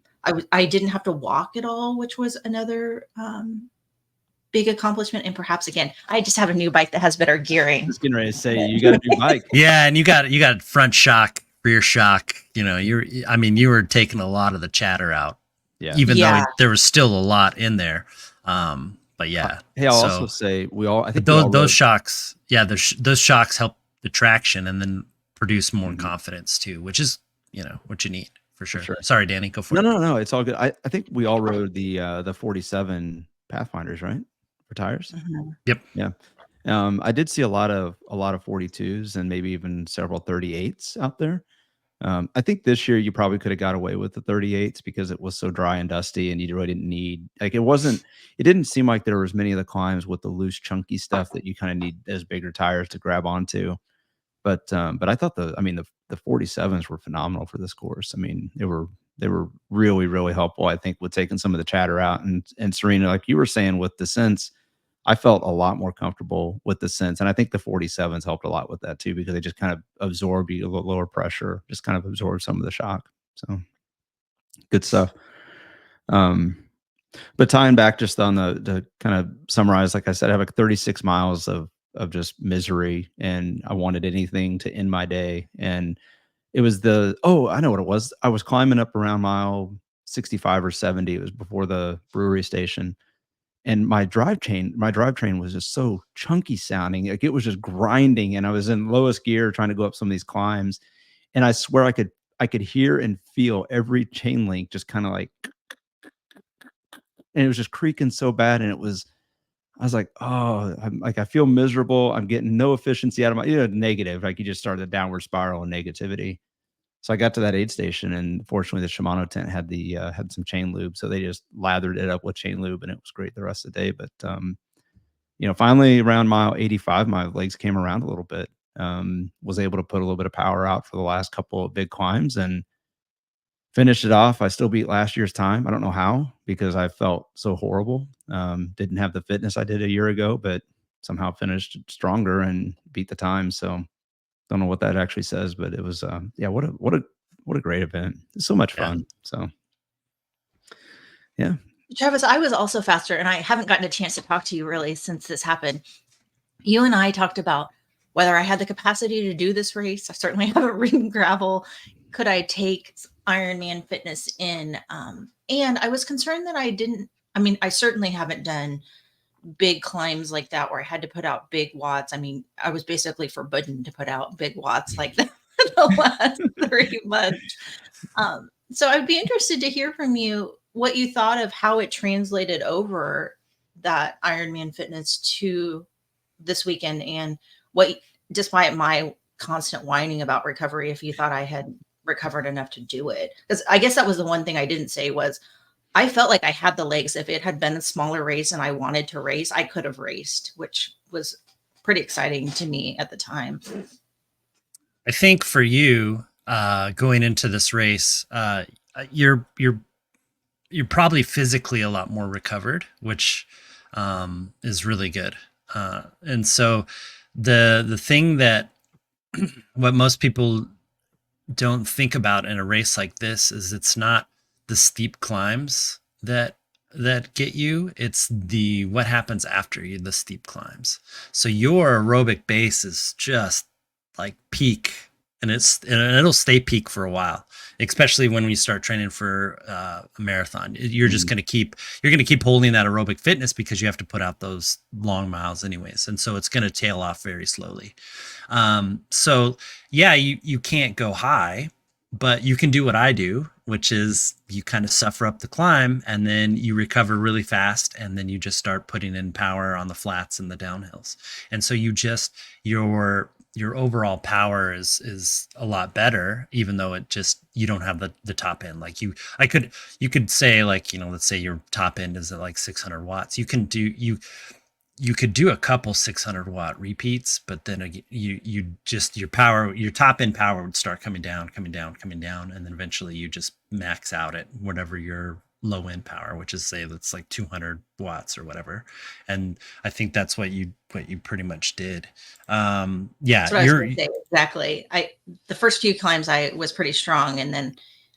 I didn't have to walk at all, which was another big accomplishment. And perhaps again, I just have a new bike that has better gearing. Just getting ready to say you got a new bike. yeah. And you got front shock, rear shock. I mean, you were taking a lot of the chatter out, Yeah. even though Yeah. there was still a lot in there. But yeah, Hey, I'll also so say I but think we all those rode. shocks, yeah, those shocks help the traction and then produce more Mhm. confidence too, which is what you need for For sure. sure. Sorry, Danny, go for No, it. no, no, it's all good. I think we all rode the 47 Pathfinders, right? For tires? Mhm. Yep. Yeah. I did see a lot of 42s and maybe even several 38s out there. I think this year you probably could have got away with the 38s because it was so dry and dusty, and you really didn't need, like, it didn't seem like there was many of the climbs with the loose, chunky stuff that you kind of need as bigger tires to grab onto. But I thought the 47s were phenomenal for this course. I mean, they were really, really helpful, I think, with taking some of the chatter out. And Serena, like you were saying with descents, I felt a lot more comfortable with descents. And I think the 47s helped a lot with that too, because they just kind of absorb you a little lower pressure, just kind of absorb some of the shock. So good stuff. Um, but tying back just on the kind of summarize, like I said, I have like 36 miles of just misery, and I wanted anything to end my day. And it was I know what it was. I was climbing up around mile 65 or 70. It was before the brewery station. And my drivetrain was just so chunky sounding. Like it was just grinding. And I was in lowest gear trying to go up some of these climbs. And I swear I could hear and feel every chain link just kind of like, and it was just creaking so bad. And I was like, oh, I feel miserable. I'm getting no efficiency out of negative. Like you just started a downward spiral of negativity. So I got to that aid station, and fortunately, the Shimano tent had some chain lube, so they just lathered it up with chain lube, and it was great the rest of the day. But finally around mile 85, my legs came around a little bit. Was able to put a little bit of power out for the last couple of big climbs and finished it off. I still beat last year's time. I don't know how, because I felt so horrible. Didn't have the fitness I did a year ago, but somehow finished stronger and beat the time. So don't know what that actually says, but it was yeah, what a great event. It's so much Yeah. fun. So yeah. Travis, I was also faster, and I haven't gotten a chance to talk to you really since this happened. You and I talked about whether I had the capacity to do this race. I certainly haven't ridden gravel. Could I take Ironman fitness in? And I was concerned that I didn't. I mean, I certainly haven't done big climbs like that where I had to put out big watts. I mean, I was basically forbidden to put out big watts like that the last 3 months. So I'd be interested to hear from you what you thought of how it translated over that Ironman fitness to this weekend, and what, despite my constant whining about recovery, if you thought I had recovered enough to do it. Because I guess that was the one thing I didn't say was I felt like I had the legs. If it had been a smaller race and I wanted to race, I could have raced, which was pretty exciting to me at the time. I think for you, going into this race, you're probably physically a lot more recovered, which is really good. And so the thing that what most people don't think about in a race like this is it's not the steep climbs that get you, it's the what happens after you the steep climbs. So your aerobic base is just like peak, and it'll stay peak for a while, especially when we start training for a marathon. You're just going to keep holding that aerobic fitness because you have to put out those long miles anyways, and so it's going to tail off very slowly. So yeah, you can't go high, but you can do what I do, which is you kind of suffer up the climb and then you recover really fast, and then you just start putting in power on the flats and the downhills. And so your overall power is a lot better, even though you don't have the top end. Like you could say, like, let's say your top end is at like 600 watts. You could do a couple 600-watt repeats, but then your top end power would start coming down, and then eventually you just max out at whatever your low end power, which is, say, that's like 200 watts or whatever. And I think that's what you pretty much did. Yeah, that's what I was going to say. Exactly. The first few climbs I was pretty strong, and then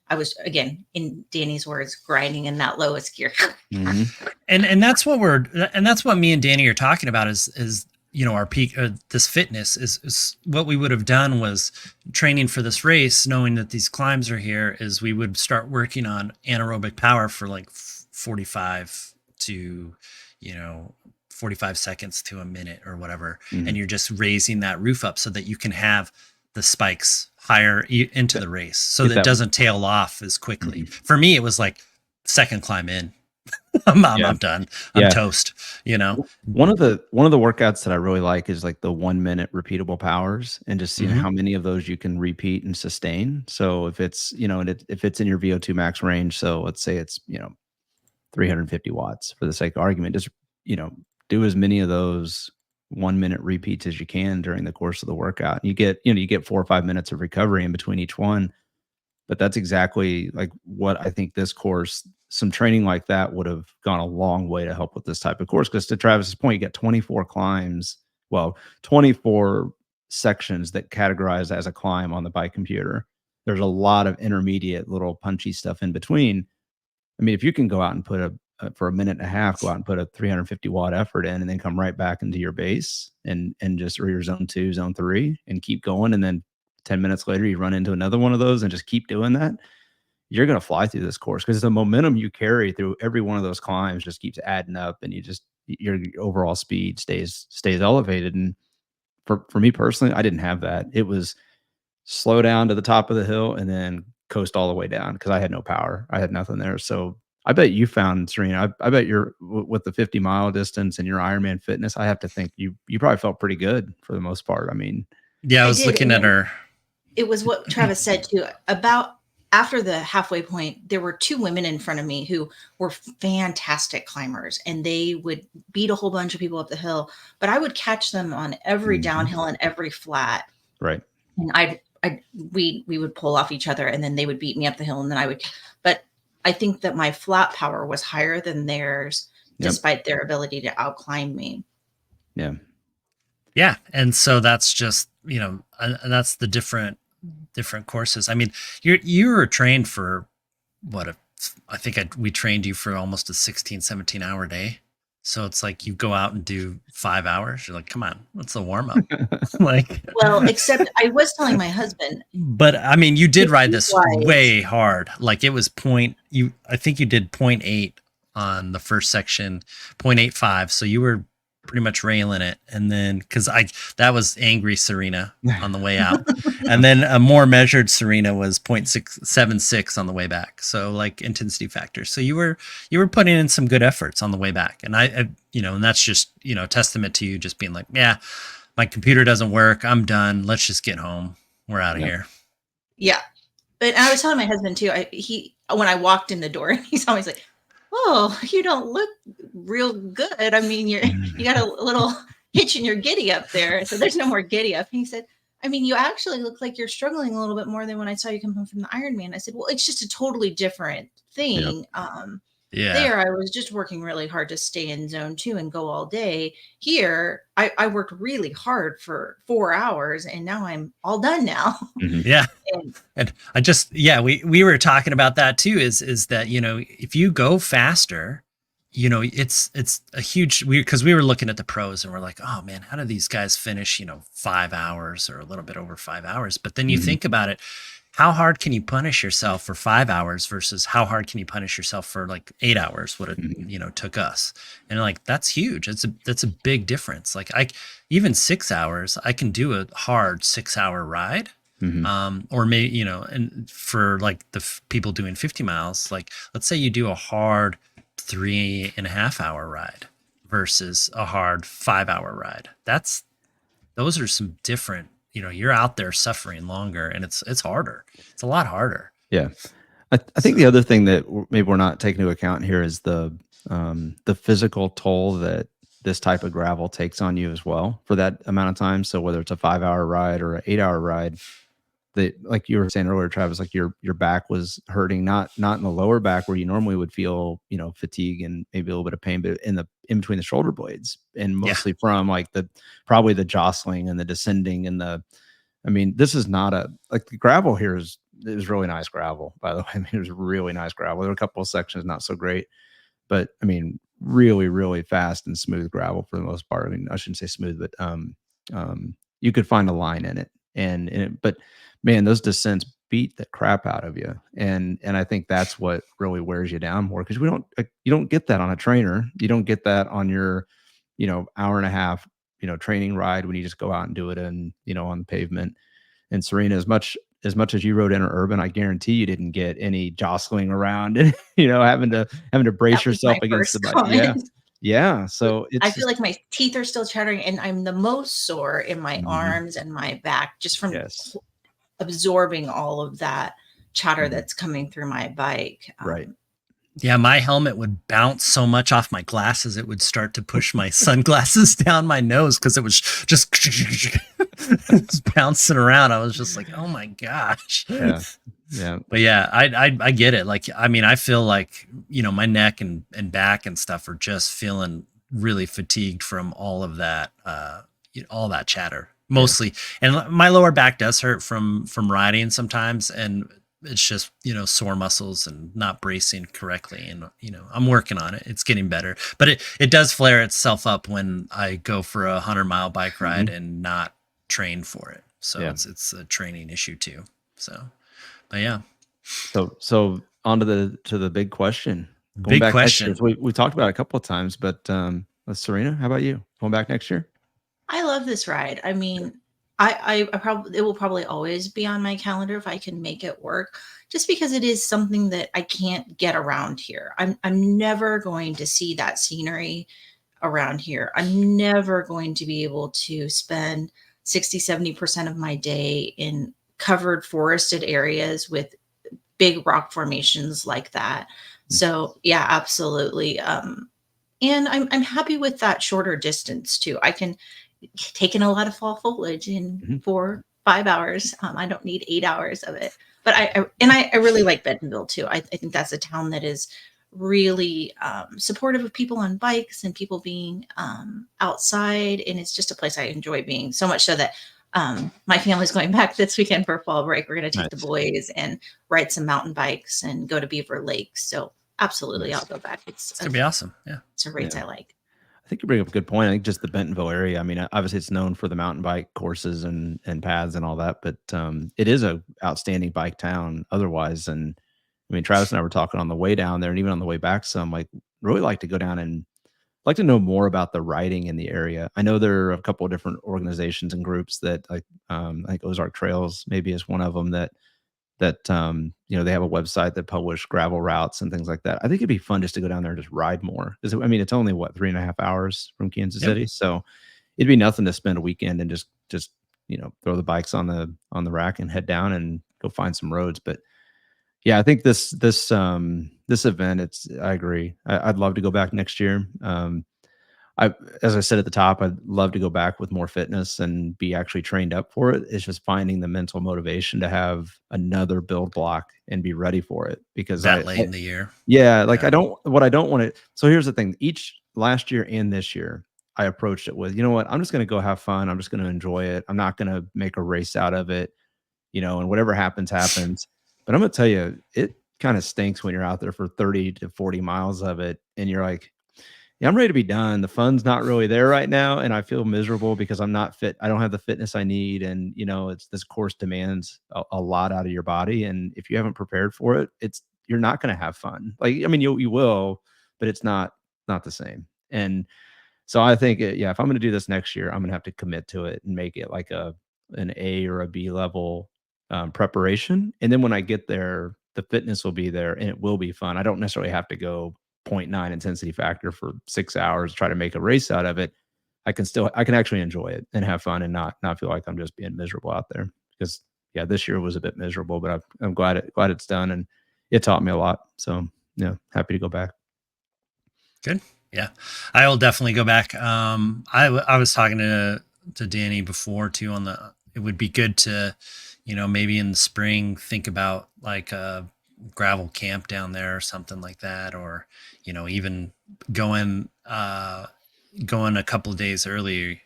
I was, again, in Danny's words, grinding in that lowest gear. Mm-hmm. And that's what me and Danny are talking about is our peak, this fitness is what we would have done was training for this race, knowing that these climbs are here, is we would start working on anaerobic power for like 45 to 45 seconds to a minute or whatever. Mm-hmm. And you're just raising that roof up so that you can have the spikes higher into the race, so that it doesn't tail off as quickly. Mm-hmm. For me, it was like second climb in. I'm done. I'm toast. One of the workouts that I really like is like the 1 minute repeatable powers, and just seeing how many of those you can repeat and sustain. So if it's if it's in your VO2 max range, so let's say it's 350 watts for the sake of argument, just do as many of those 1 minute repeats as you can during the course of the workout. You get 4 or 5 minutes of recovery in between each one. But that's exactly like what I think this course, some training like that would have gone a long way to help with this type of course. Because to Travis's point, you get 24 climbs, 24 sections that categorize as a climb on the bike computer. There's a lot of intermediate little punchy stuff in between. I mean, if you can go out and put for a minute and a half, go out and put a 350 watt effort in, and then come right back into your base and just, or your zone 2, zone 3, and keep going. And then 10 minutes later, you run into another one of those and just keep doing that, you're going to fly through this course, because the momentum you carry through every one of those climbs just keeps adding up, and your overall speed stays elevated. And for me personally, I didn't have that. It was slow down to the top of the hill and then coast all the way down, because I had no power. I had nothing there. So I bet you found, Serena, I bet you're with the 50-mile distance and your Ironman fitness, I have to think you probably felt pretty good for the most part. I mean, yeah, I was looking at her. It was what Travis said too. About after the halfway point, there were 2 women in front of me who were fantastic climbers, and they would beat a whole bunch of people up the hill, but I would catch them on every downhill and every flat. Right. And we would pull off each other, and then they would beat me up the hill, and then but I think that my flat power was higher than theirs, despite their ability to outclimb me. Yeah. Yeah. And so that's just, that's the different courses. I mean, you were trained for what, I think we trained you for almost a 16, 17-hour day. So it's like you go out and do 5 hours. You're like, come on, what's the warm up? Like, Well, except I was telling my husband, but I mean, you did ride this wise, way hard. Like it was I think you did 0.8 on the first section, 0.85. So you were pretty much railing it. And then, that was angry Serena on the way out. And then a more measured Serena was 0.676 on the way back. So like intensity factor. So you were putting in some good efforts on the way back. And and that's just, testament to you just being like, yeah, my computer doesn't work. I'm done. Let's just get home. We're out of here. Yeah. But I was telling my husband too, when I walked in the door, he's always like, "Oh, you don't look real good. I mean, you got a little hitch in your giddy up there." So there's no more giddy up. And he said, "I mean, you actually look like you're struggling a little bit more than when I saw you come home from the Ironman." I said, "Well, it's just a totally different thing." Yeah. There, I was just working really hard to stay in zone 2 and go all day. Here, I worked really hard for 4 hours, and now I'm all done now. Yeah. And we were talking about that too, is that, if you go faster, it's a huge, because we were looking at the pros and we're like, oh man, how do these guys finish, 5 hours or a little bit over 5 hours? But then you think about it, how hard can you punish yourself for 5 hours versus how hard can you punish yourself for like 8 hours, what it, took us? And like, that's huge. That's a big difference. Like even 6 hours, I can do a hard 6-hour ride. Or maybe, and for like the people doing 50 miles, like let's say you do a hard 3.5-hour ride versus a hard 5-hour ride. Those are some different, you're out there suffering longer and it's harder. It's a lot harder. Yeah. I think the other thing that maybe we're not taking into account here is the physical toll that this type of gravel takes on you as well for that amount of time. So whether it's a 5-hour ride or an 8-hour ride, that, like you were saying earlier, Travis, like your back was hurting, not in the lower back where you normally would feel, fatigue and maybe a little bit of pain, but in between the shoulder blades, and mostly from like probably the jostling and the descending and this is not like the gravel here is really nice gravel, by the way. I mean, it was really nice gravel. There were a couple of sections not so great, but I mean, really, really fast and smooth gravel for the most part. I mean, I shouldn't say smooth, but you could find a line in it, but man, those descents beat the crap out of you. And I think that's what really wears you down more, because you don't get that on a trainer. You don't get that on your, hour and a half, training ride when you just go out and do it on the pavement. And Serena, as much as you rode interurban, I guarantee you didn't get any jostling around and, having to brace yourself against the bike. Yeah. Yeah. So I feel like my teeth are still chattering and I'm the most sore in my arms and my back just from absorbing all of that chatter that's coming through my bike. Right. Yeah, my helmet would bounce so much off my glasses, it would start to push my sunglasses down my nose because it was just bouncing around. I was just like, oh my gosh. Yeah. Yeah. But yeah, I get it. Like, I mean, I feel like, my neck and back and stuff are just feeling really fatigued from all of that, all that chatter mostly. And my lower back does hurt from riding sometimes. And it's just, sore muscles and not bracing correctly. And, I'm working on it. It's getting better, but it does flare itself up when I go for a 100-mile bike ride and not train for it. So it's a training issue too. So, but yeah. So on to the big question. Big question. We talked about it a couple of times, but Serena, how about you? Going back next year? I love this ride. I mean, I probably, it will probably always be on my calendar if I can make it work, just because it is something that I can't get around here. I'm never going to see that scenery around here. I'm never going to be able to spend 60-70% of my day in covered forested areas with big rock formations like that. So yeah, absolutely. And I'm happy with that shorter distance too. I can take in a lot of fall foliage in 4-5 hours. I don't need 8 hours of it. But I really like Bentonville too. I think that's a town that is really supportive of people on bikes and people being outside. And it's just a place I enjoy being, so much so that My family's going back this weekend for fall break. We're going to take the Nice. boys and ride some mountain bikes and go to Beaver Lake. So absolutely, Nice. I'll go back. It's gonna be awesome. Yeah. It's a race Yeah. I like. I think you bring up a good point. I think just the Bentonville area. I mean, obviously it's known for the mountain bike courses and paths and all that, but it is a outstanding bike town otherwise. And I mean, Travis and I were talking on the way down there, and even on the way back, some like really like to go down and like to know more about the riding in the area. I know there are a couple of different organizations and groups that like I think Ozark Trails maybe is one of them that you know, they have a website that publish gravel routes and things like that. I think it'd be fun just to go down there and just ride more. 'Cause I mean, it's only what 3.5 hours from Kansas Yep. City, so it'd be nothing to spend a weekend and just you know, throw the bikes on the rack and head down and go find some roads. But yeah, I think this event, I agree. I'd love to go back next year. I As I said at the top, I'd love to go back with more fitness and be actually trained up for it. It's just finding the mental motivation to have another build block and be ready for it because That late in the year. yeah, like Yeah. I don't want to. So here's the thing. Each last year and this year, I approached it with, you know what? I'm just going to go have fun. I'm just going to enjoy it. I'm not going to make a race out of it, you know, and whatever happens, happens. But I'm going to tell you, it kind of stinks when you're out there for 30 to 40 miles of it and you're like, yeah, I'm ready to be done. The fun's not really there right now, and I feel miserable because I'm not fit. I don't have the fitness I need, and you know, it's this course demands a lot out of your body, and if you haven't prepared for it, you're not going to have fun. Like, I mean, you will, but it's not the same. And so I think, yeah, if I'm going to do this next year, I'm going to have to commit to it and make it like an A or a B level preparation. And then when I get there, the fitness will be there and it will be fun. I don't necessarily have to go zero point 0.9 intensity factor for 6 hours, try to make a race out of it. I can actually enjoy it and have fun and not feel like I'm just being miserable out there. Because yeah, this year was a bit miserable, but I'm glad it's done and it taught me a lot. So yeah, happy to go back. Good. Yeah, I will definitely go back. I was talking to Danny before too on it would be good to, you know, maybe in the spring think about like a gravel camp down there or something like that, or, you know, even going going a couple of days early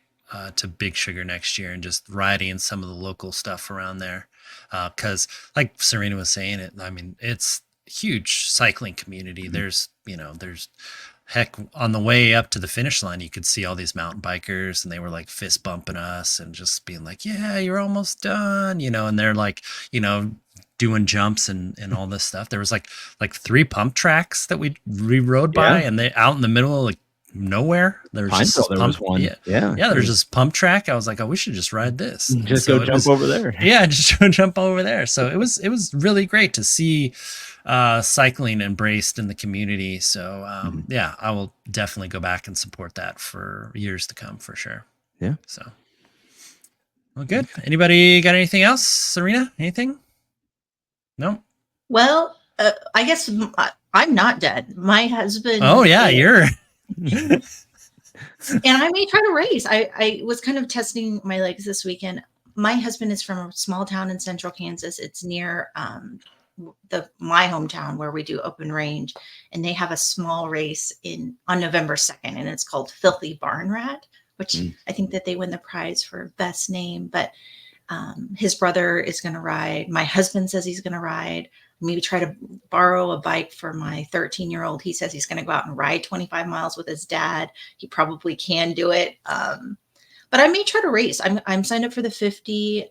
to Big Sugar next year and just riding some of the local stuff around there. Because like Serena was saying, I mean, it's huge cycling community. Mhm. There's heck, on the way up to the finish line, you could see all these mountain bikers and they were like fist bumping us and just being like, yeah, you're almost done, you know, and they're like, you know, doing jumps and all this stuff. There was like 3 pump tracks that we rode by, Yeah. and they out in the middle of like nowhere. There was just Pineville, this there was pump. one. Yeah. Yeah. Yeah. There's this pump track. I was like, oh, we should just ride this. And Just so go it jump was, over there. yeah, just go jump over there. So it was really great to see cycling embraced in the community. So yeah, I will definitely go back and support that for years to come for sure. Yeah. So well, good. Anybody got anything else? Serena, anything? No. Well, I guess I'm not dead. My husband. Oh yeah, you're. And I may try to race. I was kind of testing my legs this weekend. My husband is from a small town in central Kansas. It's near my hometown where we do open range, and they have a small race on November 2nd, and it's called Filthy Barn Rat, which I think that they win the prize for best name. But his brother is going to ride. My husband says he's going to ride. Maybe try to borrow a bike for my 13-year-old. He says he's going to go out and ride 25 miles with his dad. He probably can do it. But I may try to race. I'm signed up for the 50.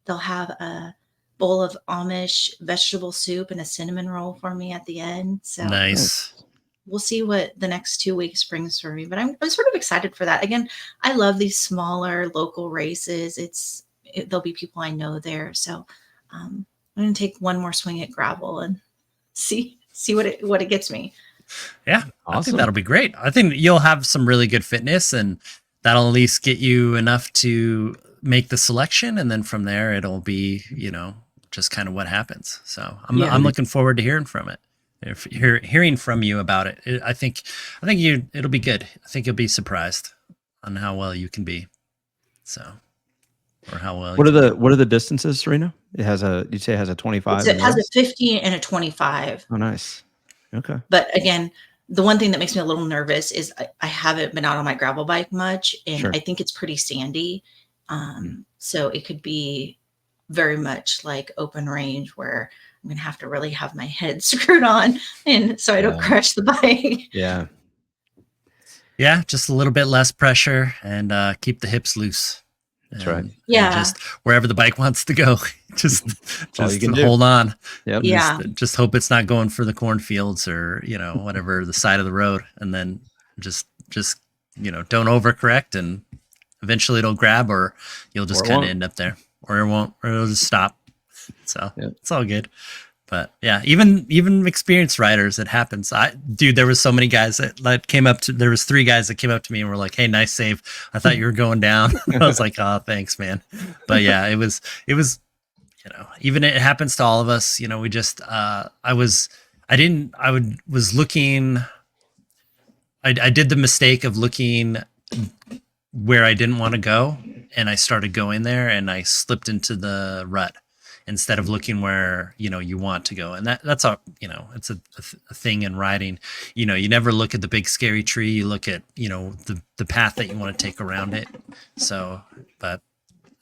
They'll have a bowl of Amish vegetable soup and a cinnamon roll for me at the end. So nice. We'll see what the next 2 weeks brings for me. But I'm sort of excited for that. Again, I love these smaller local races. There'll be people I know there. So I'm going to take one more swing at gravel and see what it gets me. Yeah, Awesome. I think that'll be great. I think you'll have some really good fitness, and that'll at least get you enough to make the selection. And then from there, it'll be, you know, just kind of what happens. So I'm looking forward to hearing from it. If you're hearing from you about it, I think it'll be good. I think you'll be surprised on how well you can be. So, or how well. What are the distances, Serena? You'd say it has a 25. It has a 50 and a 25. Oh, nice. Okay. But again, the one thing that makes me a little nervous is I haven't been out on my gravel bike much, and Sure. I think it's pretty sandy. So it could be very much like open range where I'm going to have to really have my head screwed on and so I don't crash the bike. Yeah. Yeah, just a little bit less pressure and keep the hips loose. That's right. Yeah. And just wherever the bike wants to go, just do. hold on. Yep. Yeah. Just hope it's not going for the cornfields or, whatever, the side of the road. And then just don't overcorrect, and eventually it'll grab, or you'll just kind of end up there, or it won't, or it'll just stop. So it's all good. But yeah, even experienced riders, it happens. There was so many guys that came up to, there was 3 guys that came up to me and were like, "Hey, nice save. I thought you were going down." I was like, "Oh, thanks, man." But yeah, it was, even it happens to all of us. We just, I was looking, I did the mistake of looking where I didn't want to go, and I started going there, and I slipped into the rut instead of looking where you want to go. And that's it's a thing in riding. You never look at the big scary tree. You look at the path that you want to take around it. So, but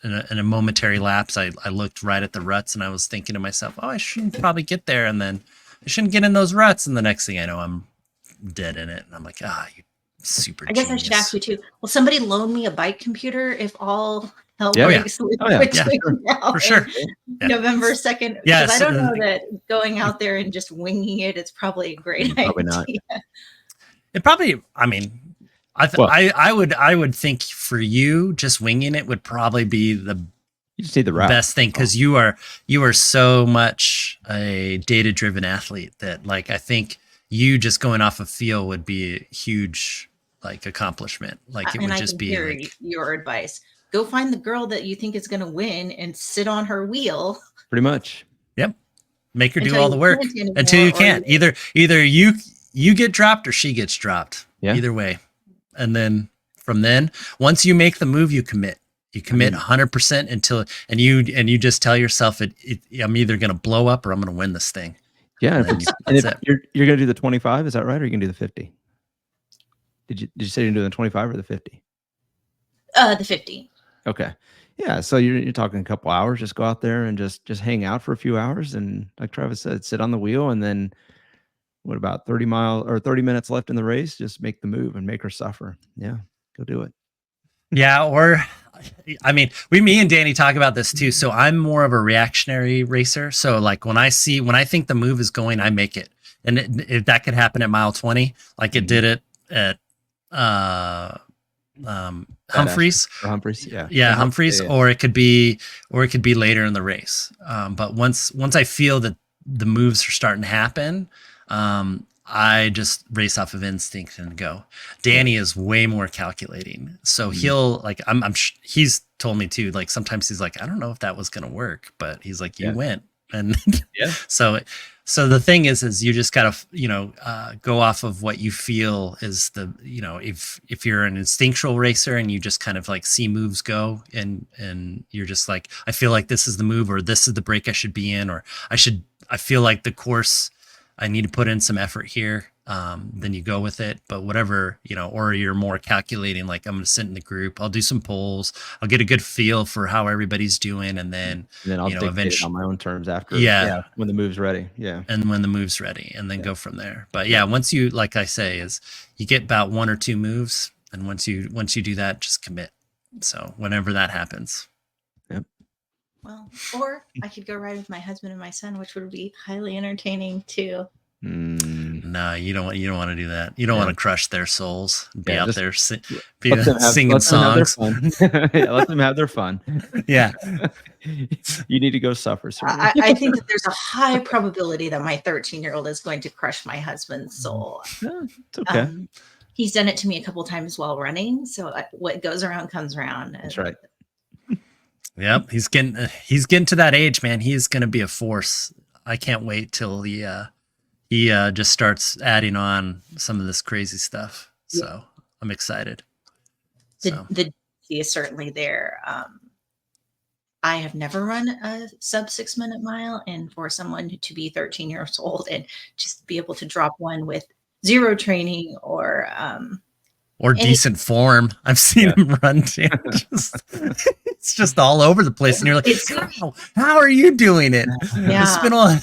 in a momentary lapse, I looked right at the ruts, and I was thinking to myself, "Oh, I shouldn't probably get there, and then I shouldn't get in those ruts." And the next thing I know, I'm dead in it, and I'm like, you super. I guess genius. I should ask you too. Will somebody loan me a bike computer if all hell breaks loose for sure. November 2nd? Yeah, because I don't know that going out there and just winging it's probably a great idea. Probably not. It probably, I mean, I would think for you, just winging it would probably be the best thing, because you are so much a data-driven athlete that, like, I think you just going off a feel would be a huge accomplishment. Like, it would just be like, your advice. Go find the girl that you think is going to win and sit on her wheel. Pretty much. Yep. Make her do all the work until you can't. Either you get dropped or she gets dropped. Yeah. Either way. And then from then, once you make the move, you commit. You commit 100% until, and you just tell yourself, I'm either going to blow up or I'm going to win this thing. Yeah. And if you're going to do the 25, is that right? Or are you going to do the 50? Did you say you're doing the 25 or the 50? The 50. Okay. Yeah. So you're talking a couple hours, just go out there and just hang out for a few hours. And like Travis said, sit on the wheel, and then what about 30 minutes left in the race? Just make the move and make her suffer. Yeah. Go do it. Yeah. Or, I mean, me and Danny talk about this too. So I'm more of a reactionary racer. So like when I think the move is going, I make it. And if that could happen at mile 20, like it did it at, Humphreys. Yeah, Humphreys. Yeah. Or it could be later in the race. But once I feel that the moves are starting to happen, I just race off of instinct and go. Danny is way more calculating, so he'll he's told me too. Like sometimes he's like, I don't know if that was gonna work, but he's like, you went, and So the thing is you just gotta go off of what you feel is the if you're an instinctual racer and you just kind of like see moves go and you're just like, I feel like this is the move, or this is the break I should be in, or I feel like the course I need to put in some effort here, then you go with it. But whatever, or you're more calculating, like I'm going to sit in the group, I'll do some polls, I'll get a good feel for how everybody's doing. And then I'll dictate it on my own terms after. When the move's ready. Yeah. And when the move's ready, and then go from there. But yeah, once you, like I say, is you get about 1 or 2 moves. And once you do that, just commit. So whenever that happens. Yep. Well, or I could go ride with my husband and my son, which would be highly entertaining too. No, you don't want to do that. You don't want to crush their souls. Be out there singing songs. Let them have their fun. Yeah. You need to go suffer. I think that there's a high probability that my 13-year-old is going to crush my husband's soul. It's okay. He's done it to me a couple times while running. So what goes around comes around. That's right. Yep, he's getting to that age, man. He's going to be a force. I can't wait till he just starts adding on some of this crazy stuff. So I'm excited. The is certainly there. I have never run a sub 6 minute mile, and for someone to be 13 years old and just be able to drop one with zero training or or decent form. I've seen him run too. It's just all over the place, and you're like, how are you doing it? Yeah. It's been on.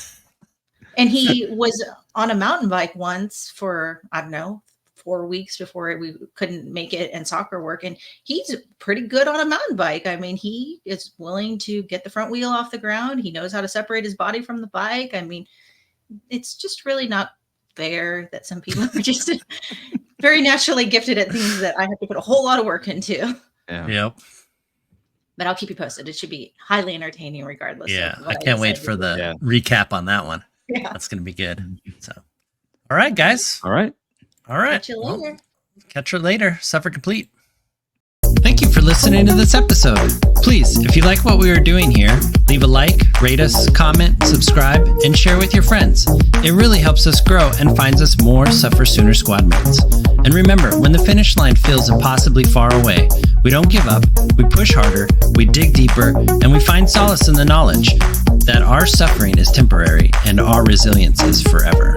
And he was on a mountain bike once for, I don't know, 4 weeks before we couldn't make it and soccer work. And he's pretty good on a mountain bike. I mean, he is willing to get the front wheel off the ground. He knows how to separate his body from the bike. I mean, it's just really not fair that some people are just very naturally gifted at things that I have to put a whole lot of work into. Yeah. Yep. But I'll keep you posted. It should be highly entertaining regardless. Yeah. Of I can't wait for the recap on that one. Yeah. That's going to be good. So, all right, guys. All right. Catch you later. Well, catch you later. Suffer complete. Thank you for listening to this episode. Please, if you like what we are doing here, leave a like, rate us, comment, subscribe, and share with your friends. It really helps us grow and finds us more SufferSooner squad mates. And remember, when the finish line feels impossibly far away, we don't give up, we push harder, we dig deeper, and we find solace in the knowledge that our suffering is temporary and our resilience is forever.